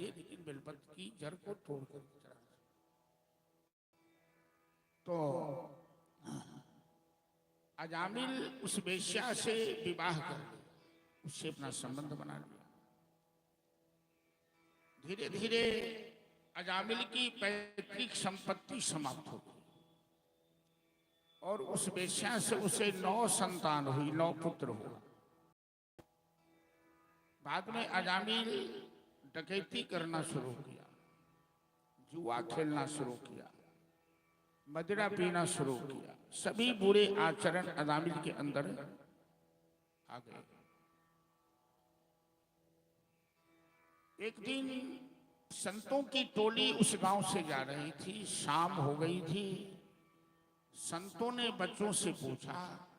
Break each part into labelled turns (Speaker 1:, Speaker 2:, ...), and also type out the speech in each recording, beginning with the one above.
Speaker 1: चाहिए, लेकिन बेलपत्र की जड़ को तोड़कर चढ़ाना। तो अजामिल उस वेश्या से विवाह कर लिया, उससे अपना संबंध बना लिया। धीरे धीरे अजामिल की पैतृक संपत्ति समाप्त हो गई और उस वेश्या से उसे 9 संतान हुई, 9 पुत्र हुआ। बाद में अजामिल डकैती करना शुरू किया, जुआ खेलना शुरू किया, मदिरा पीना शुरू किया। सभी बुरे आचरण अजामिल के अंदर आ गए। एक दिन संतों की टोली उस गांव से जा रही थी, शाम हो गई थी। संतों ने बच्चों से पूछा,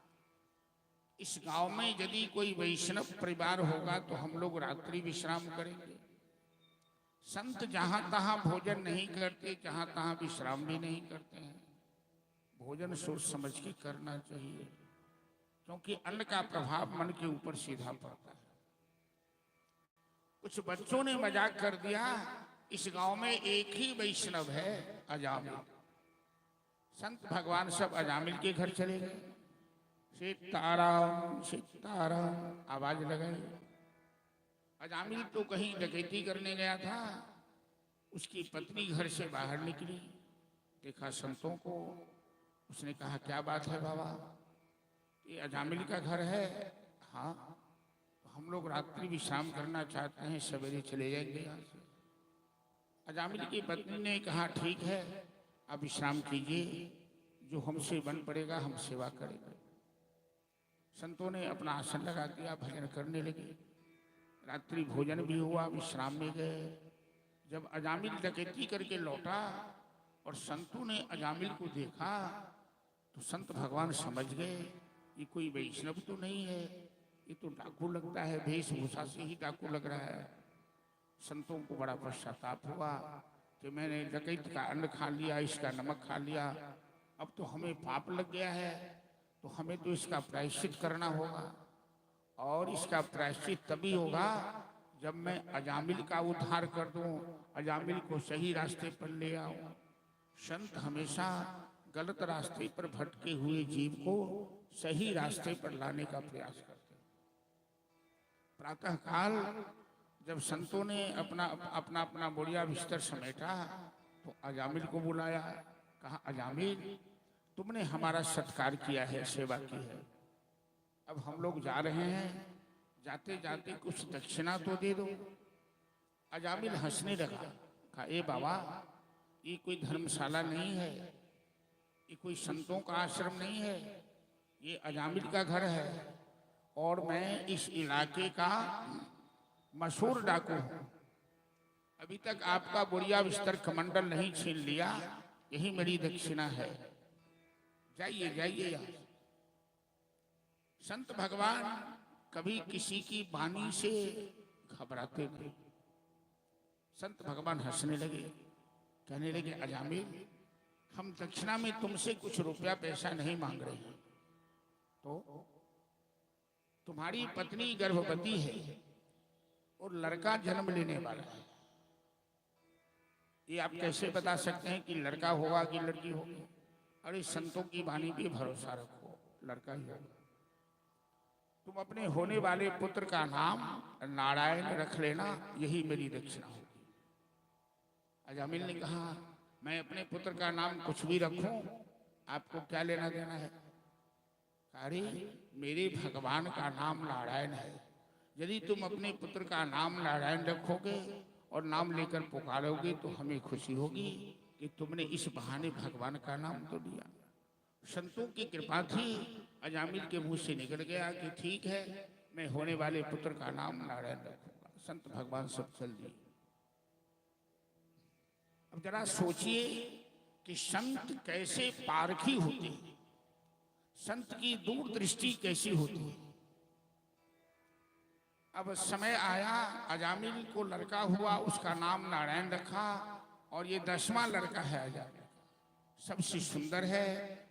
Speaker 1: इस गांव में यदि कोई वैष्णव परिवार होगा तो हम लोग रात्रि विश्राम करेंगे। संत जहां तहां भोजन नहीं करते, जहां तहां विश्राम भी नहीं करते हैं। भोजन सोच समझ के करना चाहिए, क्योंकि अन्न का प्रभाव मन के ऊपर सीधा पड़ता है। कुछ बच्चों ने मजाक कर दिया, इस गांव में एक ही वैष्णव है, अजामिल। संत भगवान सब अजामिल के घर चले गए। सीताराम सीताराम आवाज लगाई। अजामिल तो कहीं डकैती करने गया था। उसकी पत्नी घर से बाहर निकली, देखा संतों को। उसने कहा, क्या बात है बाबा, ये अजामिल का घर है? हाँ, हम लोग रात्रि विश्राम करना चाहते हैं, सवेरे चले जाएंगे यहाँ से। अजामिल की पत्नी ने कहा, ठीक है, आप विश्राम कीजिए, जो हमसे बन पड़ेगा हम सेवा करेंगे। संतों ने अपना आसन लगा दिया, भजन करने लगे। रात्रि भोजन भी हुआ, विश्राम में गए। जब अजामिल डकैती करके लौटा और संतों ने अजामिल को देखा तो संत भगवान समझ गए, ये कोई वैष्णव तो नहीं है, ये तो डाकू लगता है, वेशभूषा से ही डाकू लग रहा है। संतों को बड़ा पश्चाताप हुआ कि मैंने डकैत का अन्न खा लिया, इसका नमक खा लिया, अब तो हमें पाप लग गया है, तो हमें तो इसका प्रायश्चित करना होगा। और इसका प्रायश्चित तभी होगा जब मैं अजामिल का उद्धार कर दूं, अजामिल को सही रास्ते पर ले आऊं। संत हमेशा गलत रास्ते पर भटके हुए जीव को सही रास्ते पर लाने का प्रयास करते हैं। प्रातः काल जब संतों ने अपना अपना अपना बोरिया बिस्तर समेटा तो अजामिल को बुलाया। कहा, अजामिल, तुमने हमारा सत्कार किया है, सेवा की है, अब हम लोग जा रहे हैं, जाते जाते कुछ दक्षिणा तो दे दो। अजामिल हंसने लगा। कहा, ए बाबा, ये कोई धर्मशाला नहीं है, ये कोई संतों का आश्रम नहीं है, ये अजामिल का घर है और मैं इस इलाके का मशहूर डाकू हूं। अभी तक आपका बोरिया बिस्तर कमंडल नहीं छीन लिया, यही मेरी दक्षिणा है, जाइए जाइए यहाँ। संत भगवान कभी किसी की वाणी से घबराते नहीं। संत भगवान हंसने लगे, कहने लगे, अजामिल, हम दक्षिणा में तुमसे कुछ रुपया पैसा नहीं मांग रहे हैं, तो तुम्हारी पत्नी गर्भवती है और लड़का जन्म लेने वाला है। ये आप कैसे बता सकते हैं कि लड़का होगा कि लड़की होगी? अरे संतों की वाणी पे भरोसा रखो, लड़का ही होगा। तुम अपने होने वाले पुत्र का नाम नारायण रख लेना, यही मेरी दक्षिणा होगी। अजामिल ने कहा, मैं अपने पुत्र का नाम कुछ भी रखूं, आपको क्या लेना देना है? अरे मेरे भगवान का नाम नारायण है, यदि तुम अपने पुत्र का नाम नारायण रखोगे और नाम लेकर पुकारोगे तो हमें खुशी होगी कि तुमने इस बहाने भगवान का नाम तो लिया। संतों की कृपा थी, अजामिल के मुंह से निकल गया कि ठीक है, मैं होने वाले पुत्र का नाम नारायण रखूंगा। संत भगवान सब चल दिए। अब जरा सोचिए कि संत कैसे पारखी होते हैं, संत की दूरदृष्टि कैसी होती है। अब समय आया, अजामिल को लड़का हुआ, उसका नाम नारायण रखा और ये 10वां लड़का है अजामिल, सबसे सुंदर है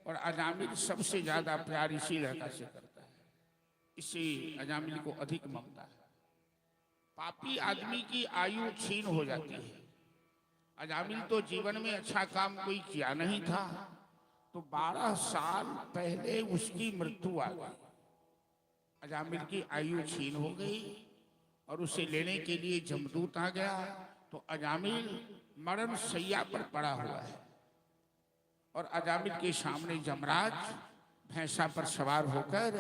Speaker 1: और अजामिल सबसे ज्यादा प्यार इसी लड़का से करता है, इससे अजामिल को अधिक ममता है। पापी आदमी की आयु क्षीण हो जाती है। अजामिल तो जीवन में अच्छा काम कोई किया नहीं था, तो 12 साल पहले उसकी मृत्यु आ गई। अजामिल की आयु क्षीण हो गई और उसे लेने के लिए जमदूत आ गया, तो अजामिल मरण शैया पर पड़ा हुआ है और अजामिल के सामने जमराज भैंसा पर सवार होकर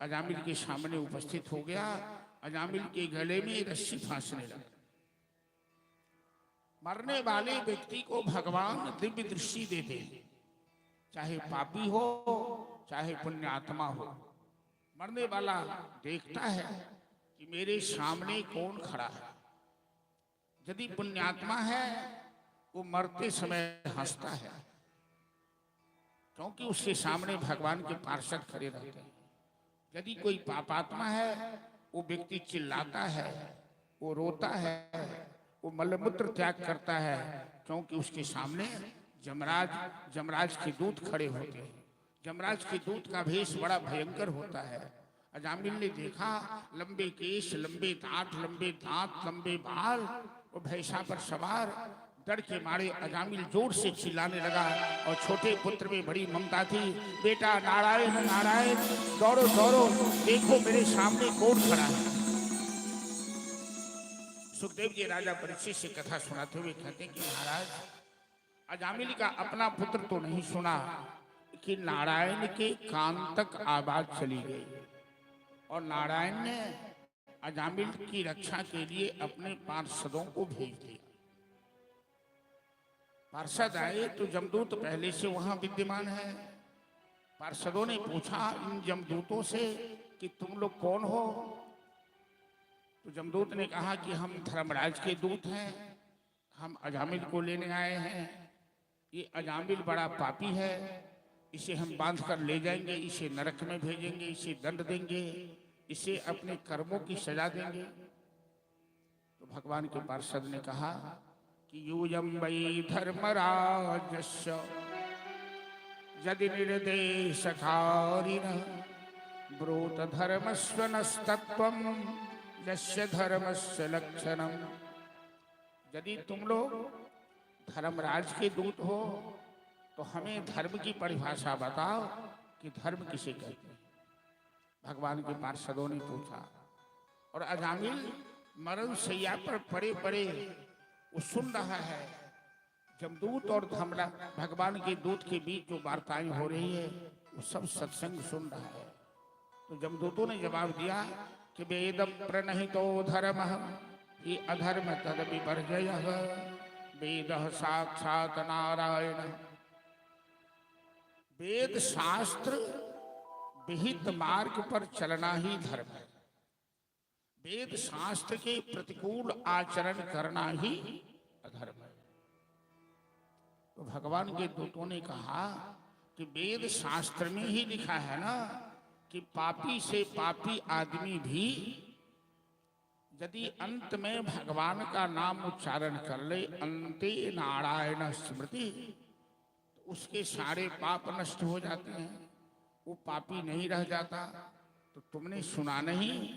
Speaker 1: अजामिल के सामने उपस्थित हो गया। अजामिल के गले में रस्सी फांसने लगा। मरने वाले व्यक्ति को भगवान दिव्य दृष्टि देते हैं, चाहे पापी हो चाहे पुण्यात्मा हो। मरने वाला देखता है कि मेरे सामने कौन खड़ा है। यदि पुण्यात्मा है वो मरते समय हंसता है, क्योंकि उसके सामने भगवान के पार्षद खड़े रहते हैं। यदि कोई पापात्मा है वो व्यक्ति चिल्लाता है, वो रोता है, वो मलमूत्र त्याग करता है, क्योंकि उसके सामने जमराज के दूत खड़े होते हैं। जमराज के दूत का भेष बड़ा भयंकर होता है। अजामिल ने देखा, लंबे केश, लंबे दांत, लंबे दांत, लंबे बाल, वो भैंसा पर सवार। डर के मारे अजामिल जोर से चिल्लाने लगा और छोटे पुत्र में बड़ी ममता थी। बेटा नारायण नारायण, दौड़ो दौड़ो, देखो मेरे सामने कौन खड़ा है। सुखदेव जी राजा परीक्षित से कथा सुनाते हुए कहते हैं कि महाराज, अजामिल का अपना पुत्र तो नहीं सुना कि नारायण के कान तक आवाज चली गई और नारायण ने अजामिल की रक्षा के लिए अपने पार्षदों को भेज दिया। पार्षद आए तो जमदूत पहले से वहां विद्यमान है। पार्षदों ने पूछा इन जमदूतों से कि तुम लोग कौन हो। तो जमदूत ने कहा कि हम धर्मराज के दूत हैं, हम अजामिल को लेने आए हैं। ये अजामिल बड़ा पापी है, इसे हम बांध कर ले जाएंगे, इसे नरक में भेजेंगे, इसे दंड देंगे, इसे अपने कर्मों की सजा देंगे। तो भगवान के पार्षद ने कहा कि यूयं वै धर्मराजस्य यदि निर्देशकारिणः ब्रूत धर्मस्य नस्तत्वं यस्य धर्मस्य लक्षणम्। यदि तुम लोग धर्मराज के दूत हो तो हमें धर्म की परिभाषा बताओ कि धर्म किसे कहते हैं। भगवान के पार्षदों ने पूछा और अजामिल मरण शैया पर पड़े पड़े वो सुन रहा है। जमदूत और भगवान के दूत के बीच जो वार्ताएं हो रही है वो सब सत्संग सुन रहा है। तो जमदूतों ने जवाब दिया कि वेद प्रणहितो धर्मः हि अधर्म तद विपर्जयः वेदः साक्षात् नारायण। वेद शास्त्र विहित मार्ग पर चलना ही धर्म है। वेद शास्त्र के प्रतिकूल आचरण करना ही अधर्म है। तो भगवान के दूतों ने कहा कि वेद शास्त्र में ही लिखा है ना कि पापी से पापी आदमी भी यदि अंत में भगवान का नाम उच्चारण कर ले, अंते नारायण स्मृति, तो उसके सारे पाप नष्ट हो जाते हैं, वो पापी नहीं रह जाता। तो तुमने सुना नहीं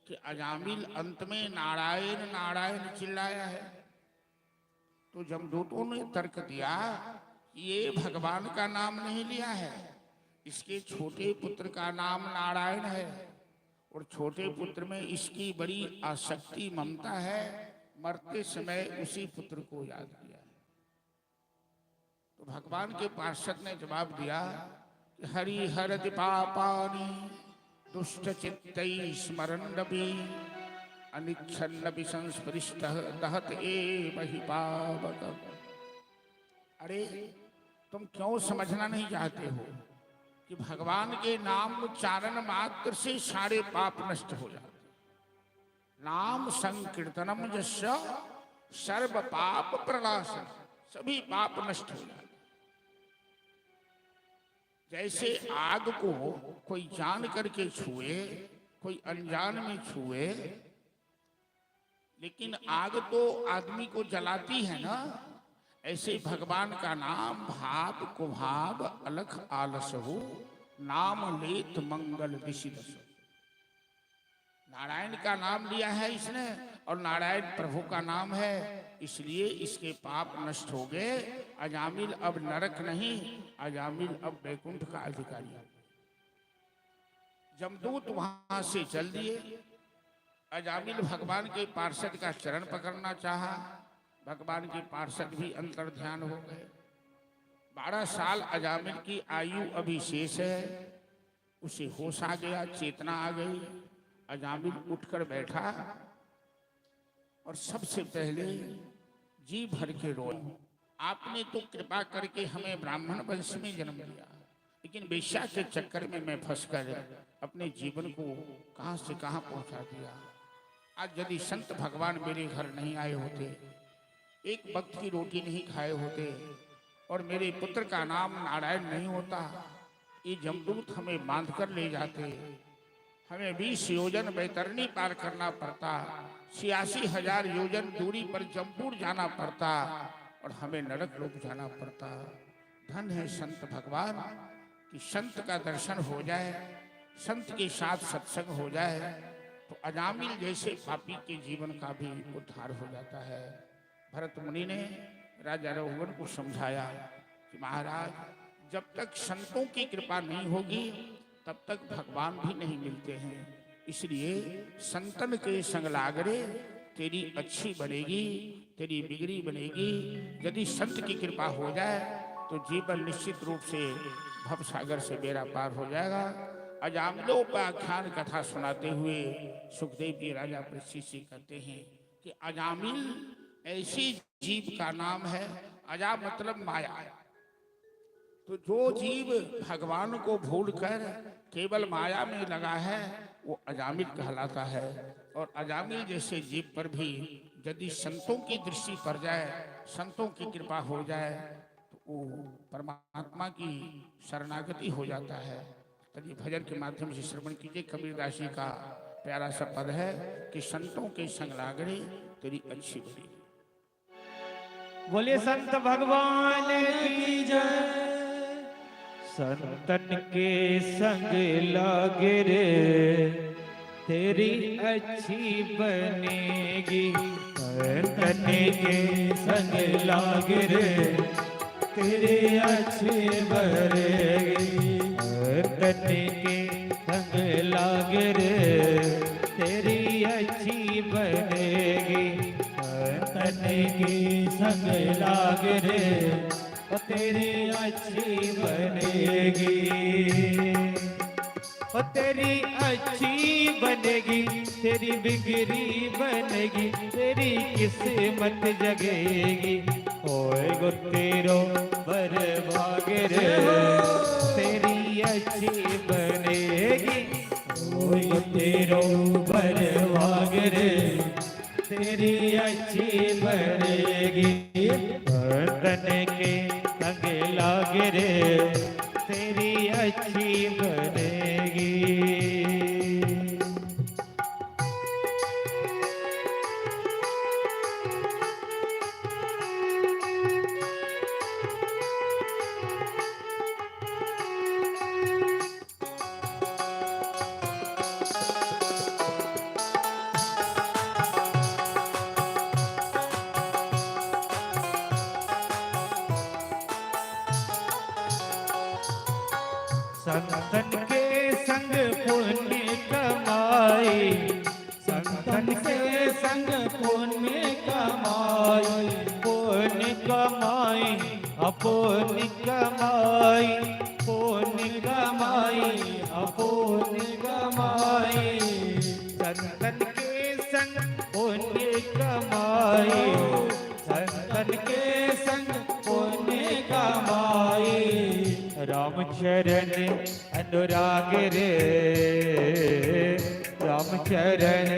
Speaker 1: कि अजामिल अंत में नारायण नारायण चिल्लाया है। तो जमदूतों ने तर्क दिया ये भगवान का नाम नहीं लिया है, इसके छोटे पुत्र का नाम नारायण है और छोटे पुत्र में इसकी बड़ी आसक्ति ममता है, मरते समय उसी पुत्र को याद किया है। तो भगवान के पार्षद ने जवाब दिया कि हरि हरति पापानि दुष्ट चित्तै स्मरन्नपि अनिच्छन्नपि संस्पृष्टः दहत एव हि पावकम्। अरे तुम क्यों समझना नहीं चाहते हो कि भगवान के नाम उच्चारण मात्र से सारे पाप नष्ट हो जाते। नाम संकीर्तनम यस्य सर्व पाप प्रणाशन, सभी पाप नष्ट हो जाते। जैसे आग को कोई जान करके छुए, कोई अनजान में छुए, लेकिन आग तो आदमी को जलाती है ना, ऐसे भगवान का नाम भाव कुभाव अलख आलस हो, नाम लेत मंगल विसिदस। नारायण का नाम लिया है इसने और नारायण प्रभु का नाम है, इसलिए इसके पाप नष्ट हो गए। अजामिल अब नरक नहीं, अजामिल अब वैकुंठ का अधिकारी है। जमदूत वहां से चल दिए। अजामिल भगवान के पार्षद का चरण पकड़ना चाहा, भगवान के पार्षद भी अंतर ध्यान हो गए। 12 साल अजामिल की आयु अभी शेष है। उसे होश आ गया, चेतना आ गई। अजामिल उठकर बैठा और सबसे पहले जी भर के रोया। आपने तो कृपा करके हमें ब्राह्मण वंश में जन्म दिया, लेकिन वेश्या के चक्कर में मैं फंसकर अपने जीवन को कहां से कहां पहुंचा दिया। आज यदि संत भगवान मेरे घर नहीं आए होते, एक वक्त की रोटी नहीं खाए होते और मेरे पुत्र का नाम नारायण नहीं होता, ये जमदूत हमें बांध कर ले जाते। हमें 20 योजन बैतरणी पार करना पड़ता, 86,000 योजन दूरी पर जमपुर जाना पड़ता और हमें नरक लोक जाना पड़ता। धन है संत भगवान कि संत का दर्शन हो जाए, संत के साथ सत्संग हो जाए तो अजामिल जैसे पापी के जीवन का भी उद्धार हो जाता है। भरत मुनि ने राजा रघुवन को समझाया कि महाराज, जब तक संतों की कृपा नहीं होगी तब तक भगवान भी नहीं मिलते हैं। इसलिए संतन के संग लागरे तेरी अच्छी बनेगी, तेरी बिगड़ी बनेगी। यदि संत की कृपा हो जाए तो जीवन निश्चित रूप से भव सागर से बेड़ा पार हो जाएगा। अजामिलों का आख्यान कथा सुनाते हुए सुखदेव जी राजा परीक्षित से कहते हैं कि अजामिल ऐसी जीव का नाम है। अजा मतलब माया। तो जो जीव भगवान को भूलकर केवल माया में लगा है वो अजामिल कहलाता है। और अजामिल जैसे जीव पर भी यदि संतों की दृष्टि पड़ जाए, संतों की कृपा हो जाए तो वो परमात्मा की शरणागति हो जाता है। तभी भजन के माध्यम से श्रवण कीजिए। कबीरदास जी का प्यारा सा पद है कि संतों के संग लागरे तेरी अच्छी बड़ी।
Speaker 2: बोले संत भगवान की जय। संतन के संग लागे रे तेरी अच्छी बनेगी। संतन के संग लागे रे तेरी अच्छी बनेगी। संतन के संग लागे रे तेरी अच्छी बनेगी। संतन के संग लागे रे तेरी अच्छी बनेगी। तेरी अच्छी बनेगी, तेरी बिगड़ी बनेगी, तेरी किस्मत जगेगी। ओए गो तेरो बरभाग रे तेरी अच्छी बनेगी। ओए गो तेरो बरभाग रे तेरी अच्छी बनेगी। संतन के संग लागे रे तेरी अच्छी बनेगी। संतन के संग पुण्य कमाई। संतन के संग पुण्य कमाई। पुण्य कमाई अपुण्य कमाई। पुण्य कमाई अपुण्य कमाई। संतन के संग पुण्य कमाई। संतन के संग पुण्य कमाई। राम चरण अनुराग रे राम चरण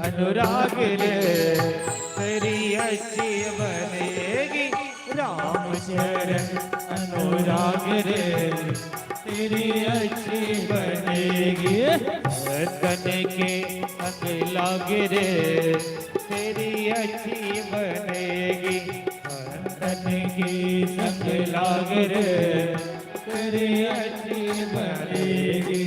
Speaker 2: अनुराग रे तेरी अच्छी बनेगी। राम चरण अनुराग रे तेरी अच्छी बनेगी। संतन के संग लाग रे तेरी अच्छी बनेगी। संतन के संग लाग रे तेरी अच्छी बनेगी।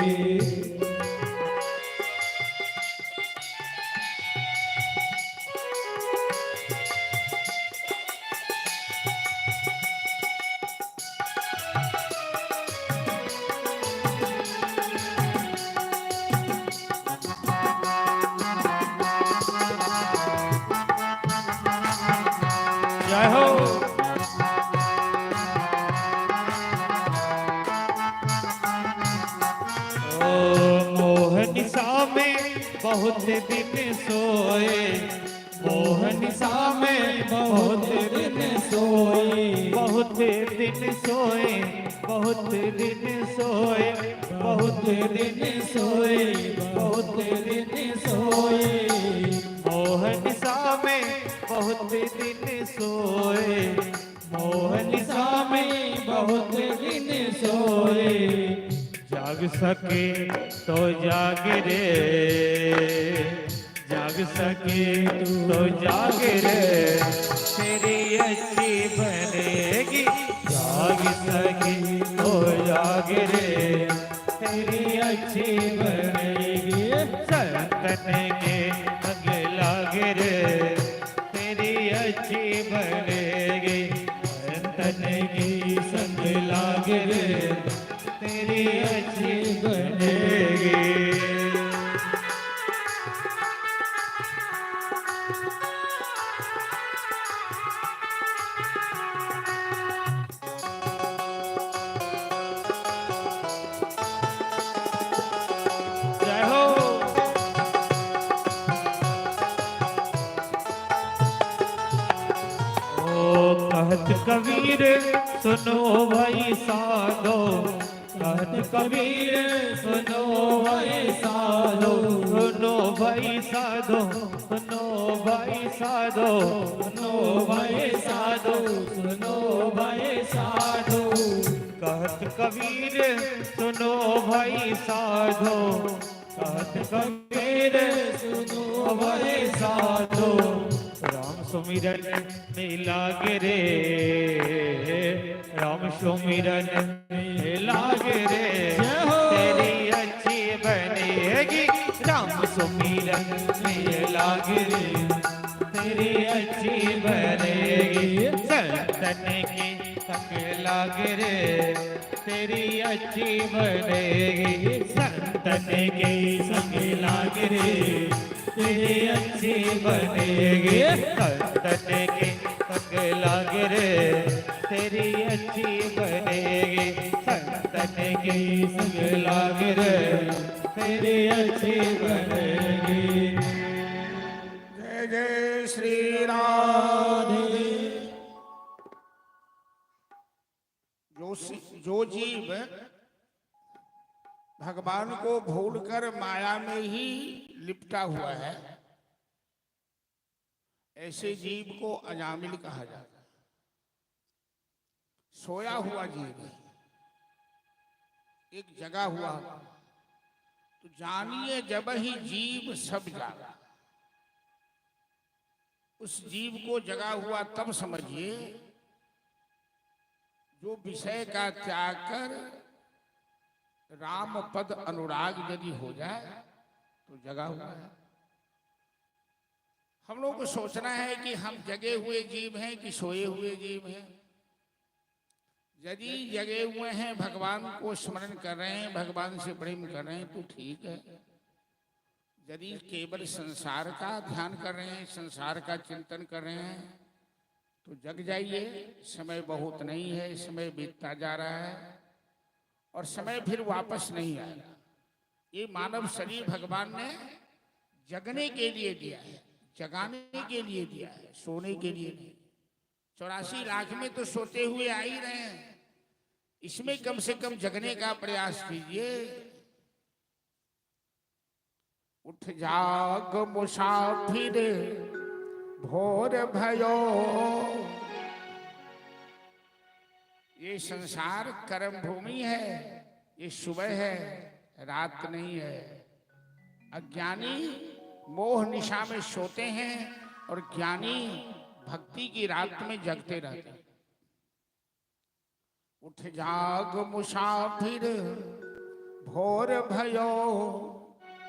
Speaker 2: बहुत दिन सोए, मोहन सा में बहुत दिन सोए, बहुत दिन सोए, बहुत दिन सोए, बहुत दिन सोए, बहुत दिन सोए, मोहन सा में बहुत दिन सोए, मोहन सा में बहुत दिन सोए, जाग सके तो जाग रे, जाग सके तो जाग रे, तेरी अच्छी बनेगी, जाग सके तो जाग रे, तेरी अच्छी बनेगी, संतन के संग लाग रे, तेरी अच्छी बनेगी, संतन की संग लाग रे, तेरी अच्छी बनेगी। जय हो। ओ कहत कबीर सुनो भाई साधो, कहत कबीर सुनो भाई साधो, सुनो भाई साधो, सुनो भाई साधो, सुनो भाई साधो, सुनो भाई साधो, कहत कबीर सुनो भाई साधो, कहत कबीर सुनो भाई साधो, राम सुमिरन में लाग रे, राम सुमिरन में लाग रे, तेरी अच्छी बनेगी, राम सुमिरन में लाग रे, तेरी अच्छी बनेगी, संतन की संग लाग रे, तेरी अच्छी बनेगी, संतन की संग लाग रे, तेरी अच्छी बनेगी, संतन की संग लाग रे, तेरी अच्छी बनेगी, संतन की संग लाग रे, तेरी अच्छी बनेगी।
Speaker 1: जय जय श्री राधे। जो जीव भगवान को भूलकर माया में ही लिपटा हुआ है, ऐसे जीव को अजामिल कहा जाता है, सोया हुआ जीव है, एक जगा हुआ। तो जानिए जब ही जीव सब जागा, उस जीव को जगा हुआ तब समझिए जो विषय का त्याग कर राम पद अनुराग यदि हो जाए तो जगा हुआ है। हम लोग को सोचना है कि हम जगे हुए जीव हैं कि सोए हुए जीव हैं। यदि जगे हुए हैं, भगवान को स्मरण कर रहे हैं, भगवान से प्रेम कर रहे हैं तो ठीक है। यदि केवल संसार का ध्यान कर रहे हैं, संसार का चिंतन कर रहे हैं तो जग जाइए, समय बहुत नहीं है, समय बीतता जा रहा है और समय फिर वापस नहीं आएगा। ये मानव शरीर भगवान ने जगने के लिए दिया है, जगाने के लिए दिया है, सोने के लिए नहीं। 84 लाख में तो सोते हुए आ ही रहे हैं, इसमें कम से कम जगने का प्रयास कीजिए। उठ जाग मुसाफिर भोर भयो, ये संसार कर्म भूमि है, ये सुबह है, रात नहीं है। अज्ञानी मोह निशा में सोते हैं और ज्ञानी भक्ति की रात में जगते रहते हैं। उठ जाग मुसाफिर भोर भयो,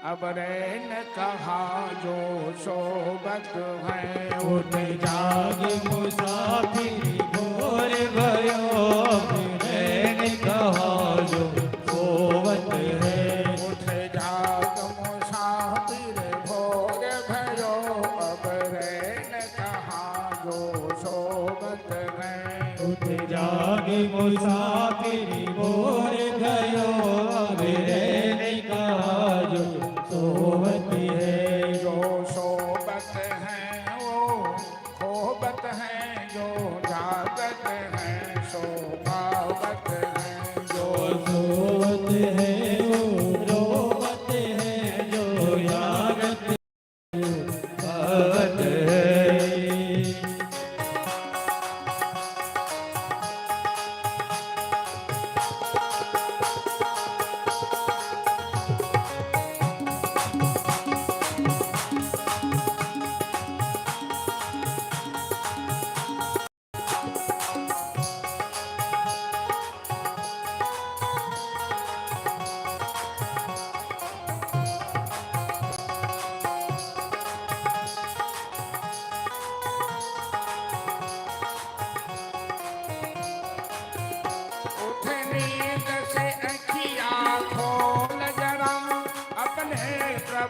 Speaker 1: अब रैन कहा जो सोबत है।
Speaker 2: उठ जाग मुसाफिर भोर भयो, अब रैन कहा जो सोबत है।
Speaker 1: उठ जाग मुसाफिर भोर भयो, अब रैन कहा जो सोबत है।
Speaker 2: उठ जाग मुसाफिर भोर भयो, अब रैन कहा जो सोबत है।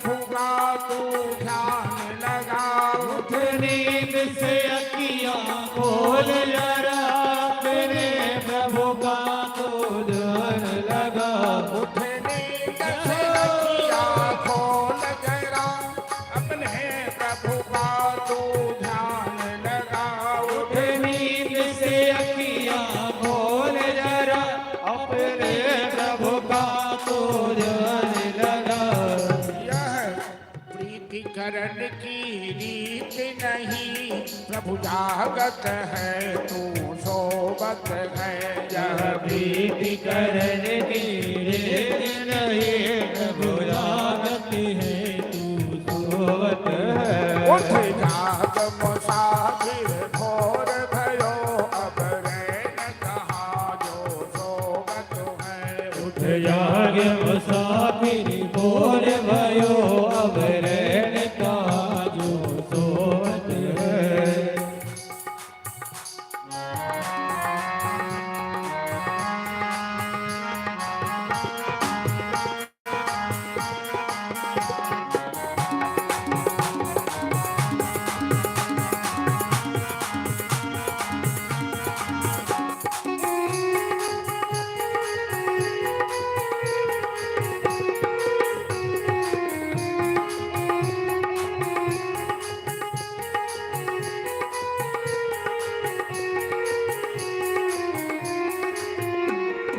Speaker 1: प्रभु का तू ध्यान लगा।
Speaker 2: उठ नींद से अखियाँ खोल जरा, अपने प्रभु का तू ध्यान लगा।
Speaker 1: उठ नींद से अखियाँ खोल जरा, अपने प्रभु का तू ध्यान लगा।
Speaker 2: उठ नींद से अखियाँ खोल जरा, अपने प्रभु का तू ध्यान लगा।
Speaker 1: यह प्रीति करण की रीत नहीं, प्रभु जागत है तू सोबत है।
Speaker 2: यह प्रीति करण की रीत नहीं, प्रभु जागत है तू सोवत है।
Speaker 1: उठ जाग मुसाफिर भोर भयो, अब रैन कहाँ जो सोबत है।
Speaker 2: उठ जाग मुसाफिर भोर भयो, अब रैन कहाँ जो सोवत है।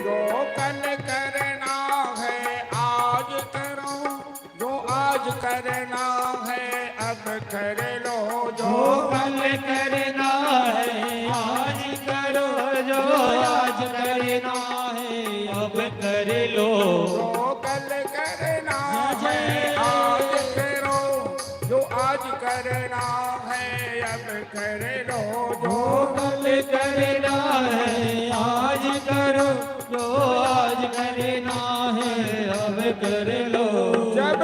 Speaker 1: जो कल करना है आज करो, जो आज करना है अब कर लो।
Speaker 2: जो कल करना है आज करो, जो आज करना है अब कर लो।
Speaker 1: जो कल करना है आज करो, जो आज करना है अब कर लो।
Speaker 2: जो कल करना है आज करो, जो आज करना है अब कर लो।
Speaker 1: जब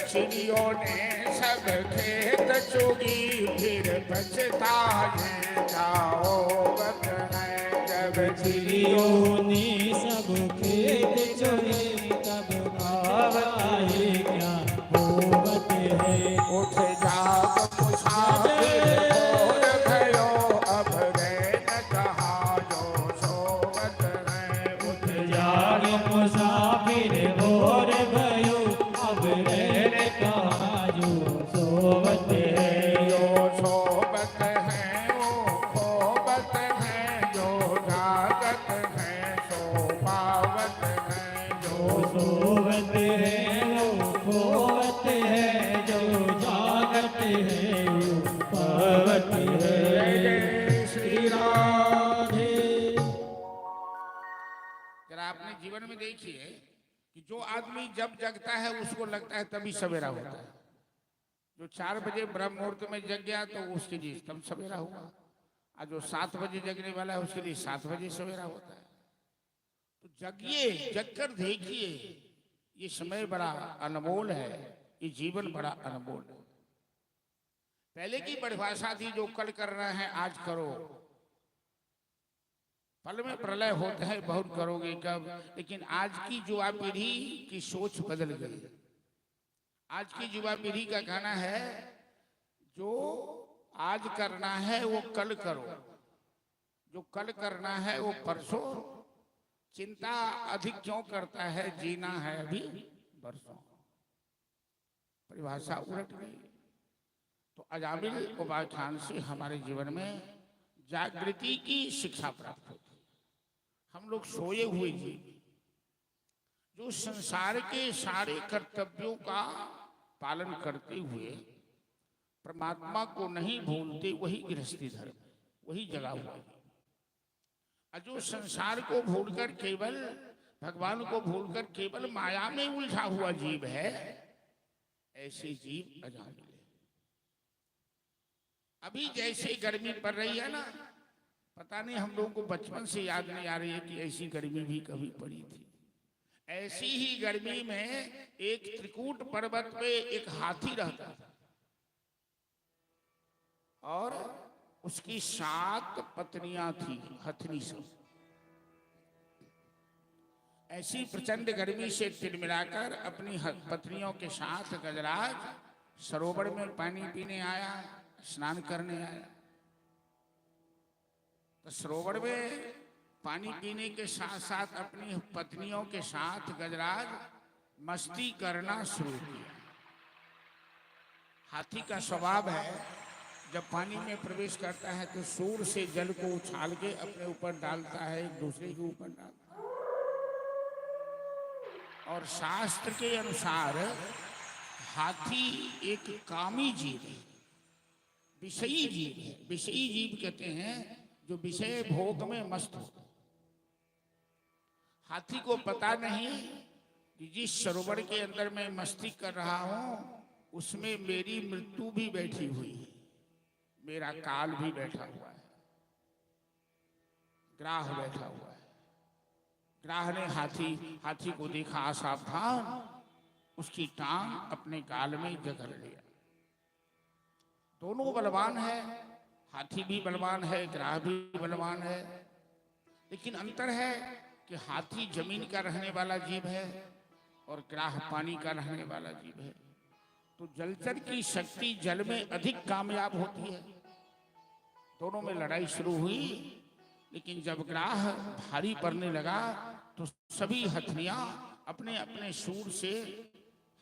Speaker 1: चिड़ियों ने सब खेत चुगी, फिर पछताए जाओ है। जब
Speaker 2: चिड़ियों ने सब खेत चुगे, तब खाए क्या होवत है।
Speaker 1: उठ जाग मुसाफिर भोर भयो, अब रैन कहाँ जो सोवत है।
Speaker 2: उठ जाग मुसाफिर भोर भयो, अब रैन कहाँ जो सोवत है।
Speaker 1: जो सोबत है वो खोबत है, जो जागत है सो पावत है।
Speaker 2: जो सोवत है वो खोवत है, जो जागत है वो पावत है।
Speaker 1: जय जय श्री राधे। जरा आपने जीवन में देखिए कि जो आदमी जब जगता है उसको लगता है तभी सवेरा होता है। जो 4 बजे ब्रह्म मुहूर्त में जग गया तो उसके लिए तब सवेरा हुआ, और जो 7 बजे जगने वाला है उसके लिए 7 बजे सवेरा होता है। तो जगिए, जगकर देखिए, ये समय बड़ा अनमोल है, ये जीवन बड़ा अनमोल है। पहले की परिभाषा थी जो कल करना है आज करो, पल में प्रलय होता है बहुत करोगे कब। लेकिन आज की युवा पीढ़ी की सोच बदल गई। आज की युवा पीढ़ी का कहना है जो आज करना है वो कल करो, जो कल करना है वो परसों। चिंता अधिक क्यों करता है, जीना है अभी बरसों। परिभाषा उलट गई। तो अजामिल उपाख्यान से हमारे जीवन में जागृति की शिक्षा प्राप्त होती है। हम लोग सोए हुए जीव, जो संसार के सारे कर्तव्यों का पालन करते हुए परमात्मा को नहीं भूलते, वही गृहस्थी धर्म, वही जगा हुआ है। और जो संसार को भूलकर केवल भगवान को भूलकर केवल माया में उलझा हुआ जीव है, ऐसे जीव अजामिल है। अभी जैसे गर्मी पड़ रही है ना, पता नहीं हम लोगों को बचपन से याद नहीं आ रही है कि ऐसी गर्मी भी कभी पड़ी थी। ऐसी ही गर्मी में एक त्रिकूट पर्वत पे एक हाथी रहता था और उसकी 7 पत्नियां थी, हथनी सब। ऐसी प्रचंड गर्मी से तिलमिलाकर अपनी पत्नियों के साथ गजराज सरोवर में पानी पीने आया, स्नान करने आया। तो सरोवर में पानी पीने के साथ साथ अपनी पत्नियों के साथ गजराज मस्ती करना शुरू किया। हाथी का स्वभाव है, जब पानी में प्रवेश करता है तो सूर से जल को उछाल के अपने ऊपर डालता है, एक दूसरे के ऊपर डालता है। और शास्त्र के अनुसार हाथी एक कामी जीव है, विषयी जीव है। विषयी जीव कहते हैं जो विषय भोग में मस्त हो। हाथी को पता नहीं कि जिस सरोवर के अंदर मैं मस्ती कर रहा हूं उसमें मेरी मृत्यु भी बैठी हुई है, मेरा काल भी बैठा हुआ है, ग्राह बैठा हुआ है। ग्राह ने हाथी को देखा असावधान, उसकी टांग अपने गाल में जकड़ लिया। दोनों बलवान है, हाथी भी बलवान है, ग्राह भी बलवान है, लेकिन अंतर है कि हाथी जमीन का रहने वाला जीव है और ग्राह पानी का रहने वाला जीव है। तो जलचर की शक्ति जल में अधिक कामयाब होती है। दोनों में लड़ाई शुरू हुई, लेकिन जब ग्राह भारी पड़ने लगा तो सभी हथनियां अपने अपने सूर से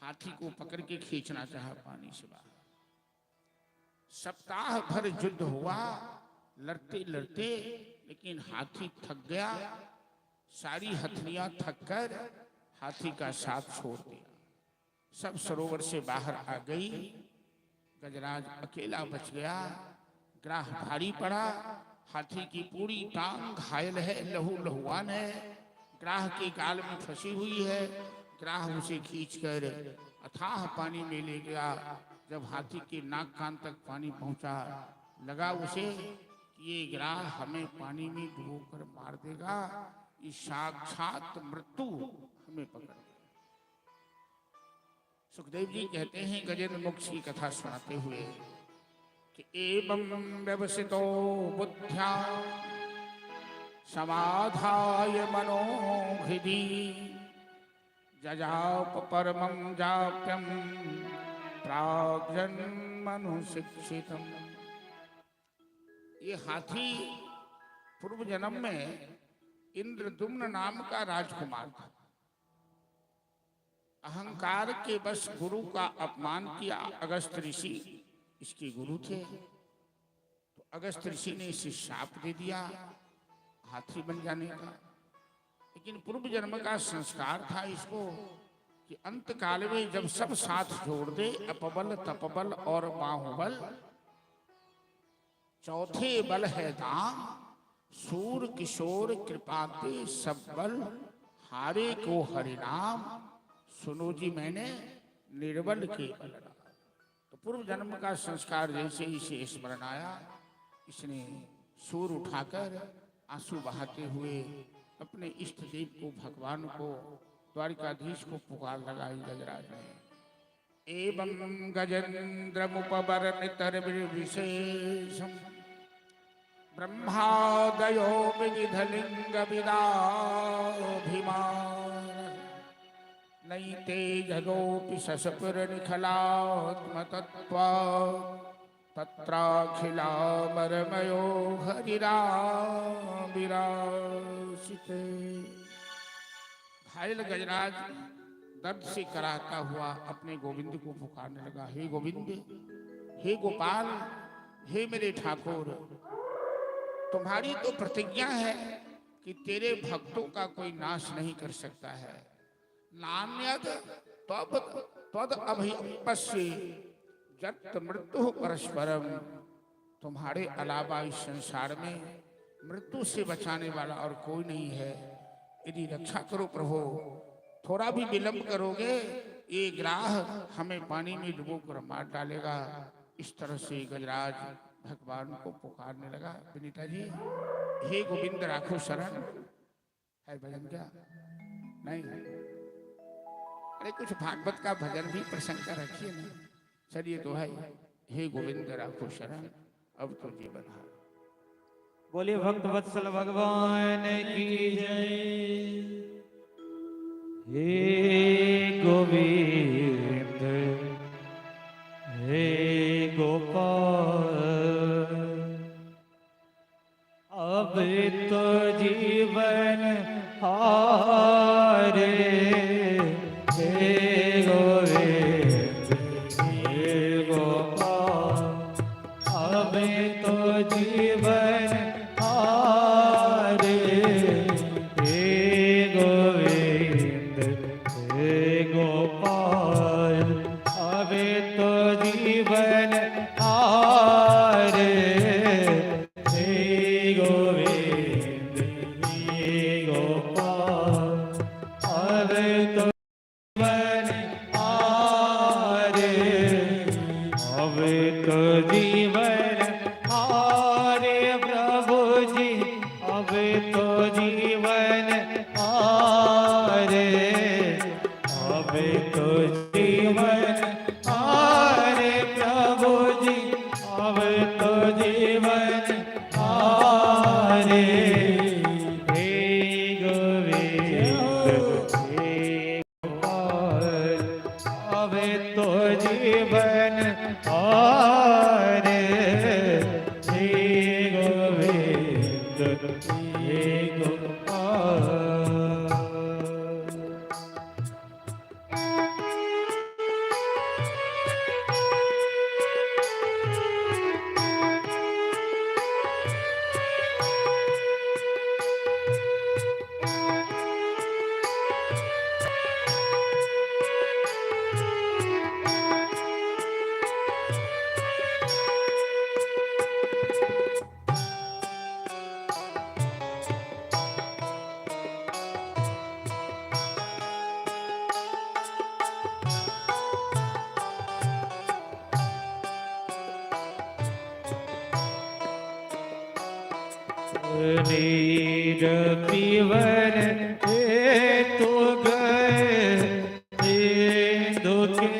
Speaker 1: हाथी को पकड़ के खींचना चाहा पानी से बाहर। सप्ताह भर युद्ध हुआ, लड़ते लड़ते, लेकिन हाथी थक गया। सारी हथनियां थककर हाथी का साथ छोड़ दिया। सब सरोवर से बाहर आ गई, गजराज अकेला बच गया। ग्राह भारी पड़ा, हाथी की पूरी टांग घायल है, लहू लहुआन है, ग्राह के गाल में फंसी हुई है। ग्राह उसे खींचकर अथाह पानी में ले गया। जब हाथी के नाक कान तक पानी पहुंचा, लगा उसे कि ये ग्राह हमें पानी में डुबोकर मार देगा, ये साक्षात मृत्यु हमें पकड़ गया। सुखदेव जी कहते हैं गजेंद्र मोक्ष की कथा सुनाते हुए कि एवं व्यवसितो बुद्ध्या समाधाय मनोहृदि जजाप परमं जाप्यं प्राग्जन्मनुशिक्षितम्। ये हाथी पूर्व जन्म में इंद्रदुम्न नाम का राजकुमार था। अहंकार के बस गुरु का अपमान किया। अगस्त ऋषि इसके गुरु थे, तो अगस्त ऋषि ने इसे शाप दे दिया हाथी बन जाने का। लेकिन पूर्व जन्म का संस्कार था इसको कि अंत काल में जब सब साथ जोड़ दे, अपबल तपबल और बाहुबल, चौथे बल है दाम, सूर किशोर कृपा के सब बल, हारे को हरिनाम, सुनो जी मैंने निर्बल के बल। तो पूर्व जन्म का संस्कार जैसे इसे स्मरण आया, इसने सूर उठाकर आंसू बहाते हुए अपने इष्ट देव को, भगवान को, द्वारिकाधीश को पुकार लगाई गजराज ने। एवं गजेंद्र मुपवर्णितर विशेषम ब्रह्मादयो विविधलिंग विदाभिमान नैते जगोपि शशपुर निखलात्मतत्वा तत्राखिलामरमयो हरिराविरासिते। घायल गजराज दर्द से कराहता हुआ अपने गोविंद को पुकारने लगा, हे गोविंद, हे गोपाल, हे मेरे ठाकुर, तुम्हारी तो प्रतिज्ञा है कि तेरे भक्तों का कोई नाश नहीं कर सकता है। नान्यद त्वद अभयपस्य जत मृत्यु परस्परम, तुम्हारे अलावा इस संसार में मृत्यु से बचाने वाला और कोई नहीं है। यदि रक्षा करो प्रभु, थोड़ा भी विलंब करोगे ये ग्राह हमें पानी में डुबोकर मार डालेगा। इस तरह से गजराज भगवान को पुकारने लगा। विनीता जी, हे गोविंद राखो शरण। है भजन क्या? नहीं, अरे कुछ भागवत का भजन भी प्रसंग का रखिए ना। चलिए तो है, हे गोविंद राखो शरण, अब तो जीवन है।
Speaker 2: बोलिए भक्त वत्सल भगवान की जय। हे गोविंद हे गोपाल, अब तो जीवन हारे, हे गोविंद हे गोपाल, अब तो जीवन हारे, हे गोविंद हे गोपाल, अब तो जीवन हारे, हे गोविंद हे गोपाल, अब तो जीवन हारे, अब तो जीवन हारे प्रभु जी, अब तो जीवन हारे, अब तो जीवन हारे प्रभु जी, अब तो जीवन हारे, हे गोविंद हे गोपाल, अब तो जीवन हारे, हे गोविंद हे गोपाल। नीर पीवन हेतु गए सिंधु के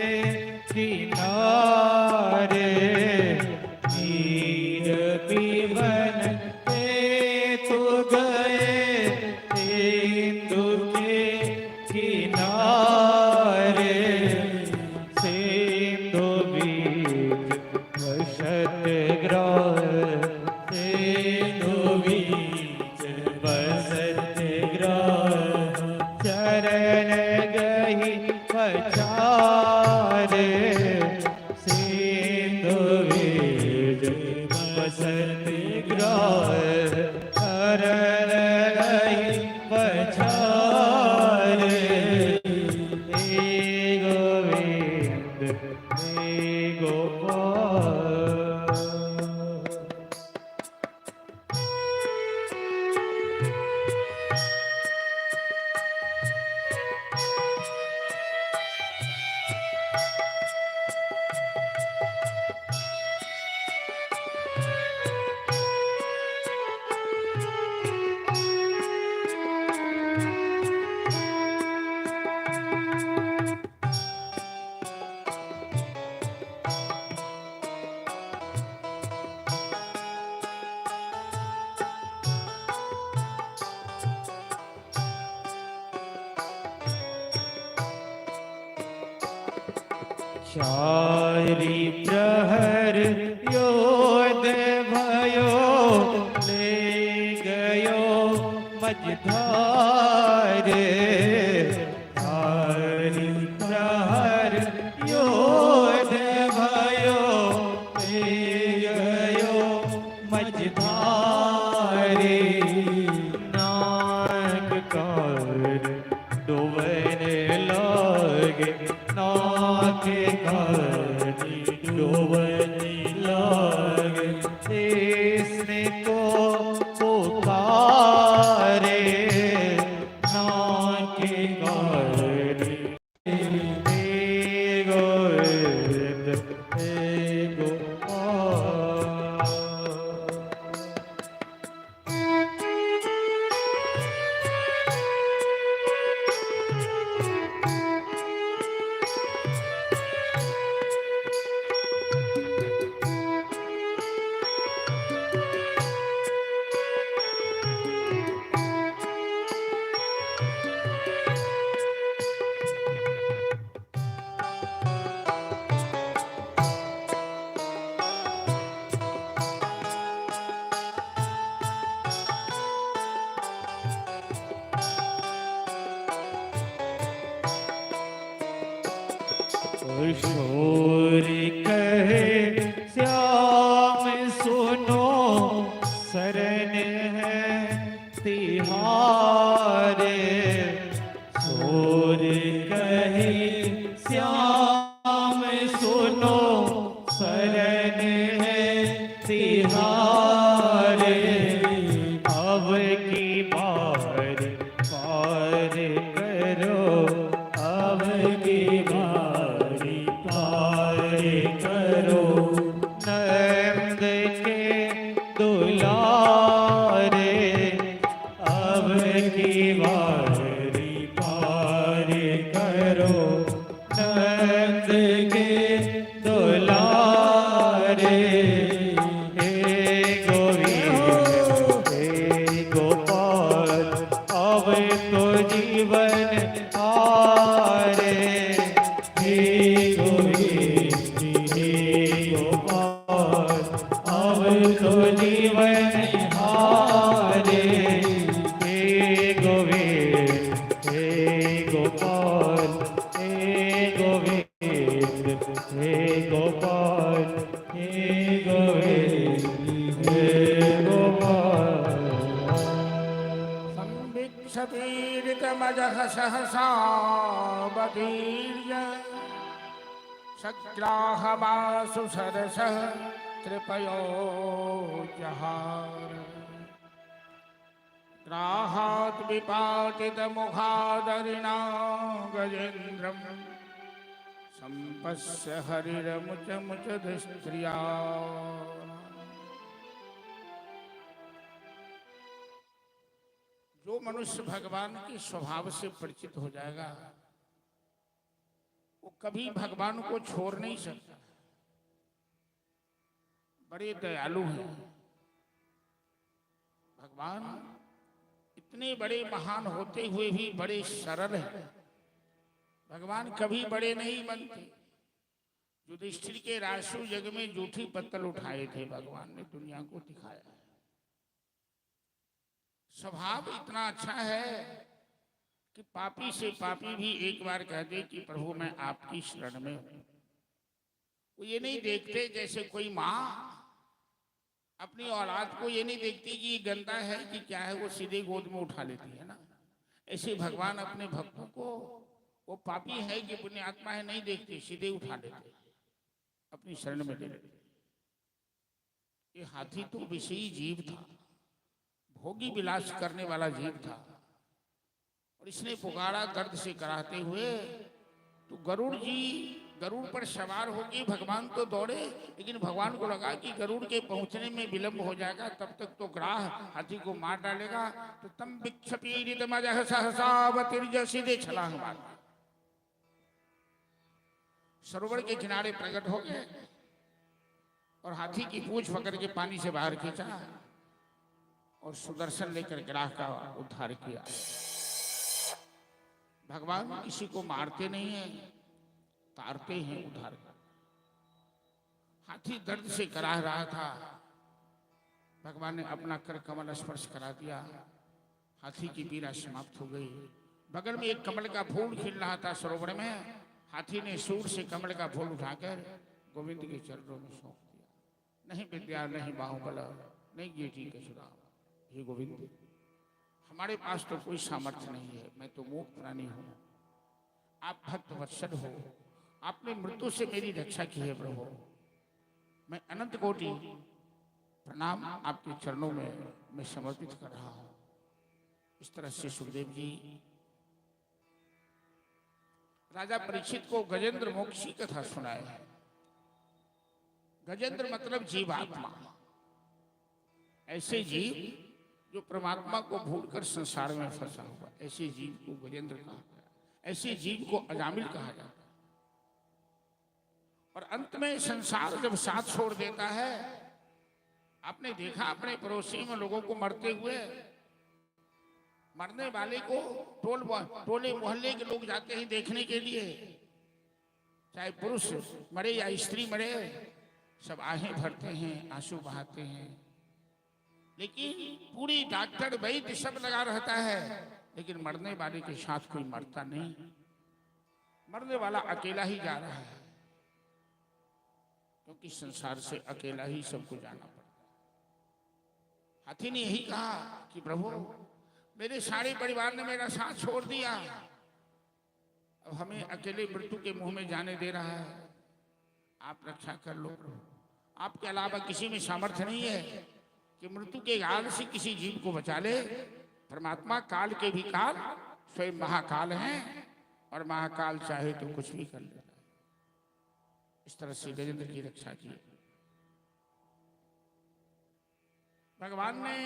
Speaker 2: किनारे, नीर पीवन हेतु गए सिंधु के किनारे, सिंधु बीच वसत ग्राह, सिंधु बीच बसत ग्राह, चरण गही पछारे, सिंधु बीच बसत ग्राह, चरण गही पछारे, हे गोविंद हे गोपाल। चारि प्रहर योद भयो, ले गयो मझधारे, चारि प्रहर योद भयो, ले गयो मझधारे, नाग कार डुबन लागे, नाग कार डुबन लागे, इसने को पुकारे, नाग कार हे गोविंद हे गोपाल। शोर कहे श्याम सुनो शरण है तिहारे। शोर कहे श्याम सुनो शरण है तिहारे। अब की बार पार करो, अब की बारी पार करो। नंद के दुलारे, अब की बारी पार करो। नंद के दुलारे, हे गोविंद हे गोपाल, अब तो जीवन आरे। हे गोविंद हे गोपाल, अब तो जीवन हारे। हे गोविंद हे गोपाल, हे गोविंद हे गोपाल, हे गोविंद हे गोपाल।
Speaker 1: संविक्षतीरितमजः सहसा बदीर्य सग्राहमासु सरसः कृपयो जहार। ग्राहात् विपाटितमुखादरिणा गजेन्द्रम् सम्पश्य हरिरमुचमुचधिस्त्रिया। जो मनुष्य भगवान के स्वभाव से परिचित हो जाएगा वो कभी भगवान को छोड़ नहीं सकता। बड़े दयालु हैं भगवान, इतने बड़े महान होते हुए भी बड़े सरल हैं। भगवान कभी बड़े नहीं बनते। युधिष्ठिर के रासु जग में जूठी पत्तल उठाए थे, भगवान ने दुनिया को दिखाया। स्वभाव इतना अच्छा है कि पापी से पापी भी एक बार कह दे कि प्रभु मैं आपकी शरण में हूं। वो ये नहीं देखते जैसे कोई माँ अपनी औलाद को ये नहीं देखती कि ये गंदा है कि क्या है, वो सीधे गोद में उठा लेती है ना। ऐसे भगवान अपने भक्तों को वो पापी है कि पुण्यात्मा है नहीं देखते, सीधे उठा लेते, अपनी शरण में ले लेते। ये हाथी तो विषयी जीव था, भोगी विलास करने वाला जीव था, और इसने पुकारा दर्द से कराते हुए। तो गरुड़ जी गरुड़ पर सवार होके भगवान तो दौड़े, लेकिन भगवान को लगा कि गरुड़ के पहुंचने में विलंब हो जाएगा, तब तक तो ग्राह हाथी को मार डालेगा। तो तम विक्षपीडितमजः सहसा अवतीर्य, सीधे छलांग मार सरोवर के किनारे प्रकट हो गए और हाथी की पूंछ पकड़ के पानी से बाहर खींचा और सुदर्शन लेकर ग्राह का उद्धार किया। भगवान किसी को मारते नहीं हैं, तारते हैं, उद्धार कर। हाथी दर्द से कराह रहा था, भगवान ने अपना कर कमल स्पर्श करा दिया, हाथी की पीड़ा समाप्त हो गई। बगल में एक कमल का फूल खिल रहा था सरोवर में, हाथी ने सूर से कमल का फूल उठाकर गोविंद के चरणों में सौंप दिया। नहीं विद्या नहीं बाहुबल नहीं गेटी के सुराम, हे गोविंद हमारे पास तो कोई सामर्थ्य नहीं है, मैं तो मूक प्राणी हूं, आप भक्त वत्सल हो, आपने मृत्यु से मेरी रक्षा की है प्रभु, मैं अनंत कोटि प्रणाम आपके चरणों में मैं समर्पित कर रहा हूं। इस तरह से सुखदेव जी राजा परीक्षित को गजेंद्र मोक्ष की कथा सुनाए। गजेंद्र मतलब जीवात्मा, ऐसे जीव जो परमात्मा को भूलकर संसार में फंसा हुआ, ऐसे जीव को गजेंद्र कहा गया, ऐसे जीव को अजामिल कहा जाता है। और अंत में संसार जब साथ छोड़ देता है, आपने देखा अपने पड़ोसी में लोगों को मरते हुए, मरने वाले को टोले मोहल्ले के लोग जाते हैं देखने के लिए, चाहे पुरुष मरे या स्त्री मरे, सब आहें भरते हैं, आंसू बहाते हैं, लेकिन पूरी डॉक्टर वैद्य सब लगा रहता है, लेकिन मरने वाले के साथ कोई मरता नहीं, मरने वाला अकेला ही जा रहा है। क्योंकि संसार से अकेला ही सबको जाना पड़ता है। हाथी ने यही कहा कि प्रभु, मेरे सारे परिवार ने मेरा साथ छोड़ दिया, अब हमें अकेले मृत्यु के मुंह में जाने दे रहा है, आप रक्षा कर लो प्रभु। आपके अलावा किसी में सामर्थ्य नहीं है कि मृत्यु के गाल से किसी जीव को बचा ले। परमात्मा काल के भी काल स्वयं महाकाल हैं, और महाकाल चाहे तो कुछ भी कर लेता है। इस तरह से गजेंद्र की रक्षा की। भगवान ने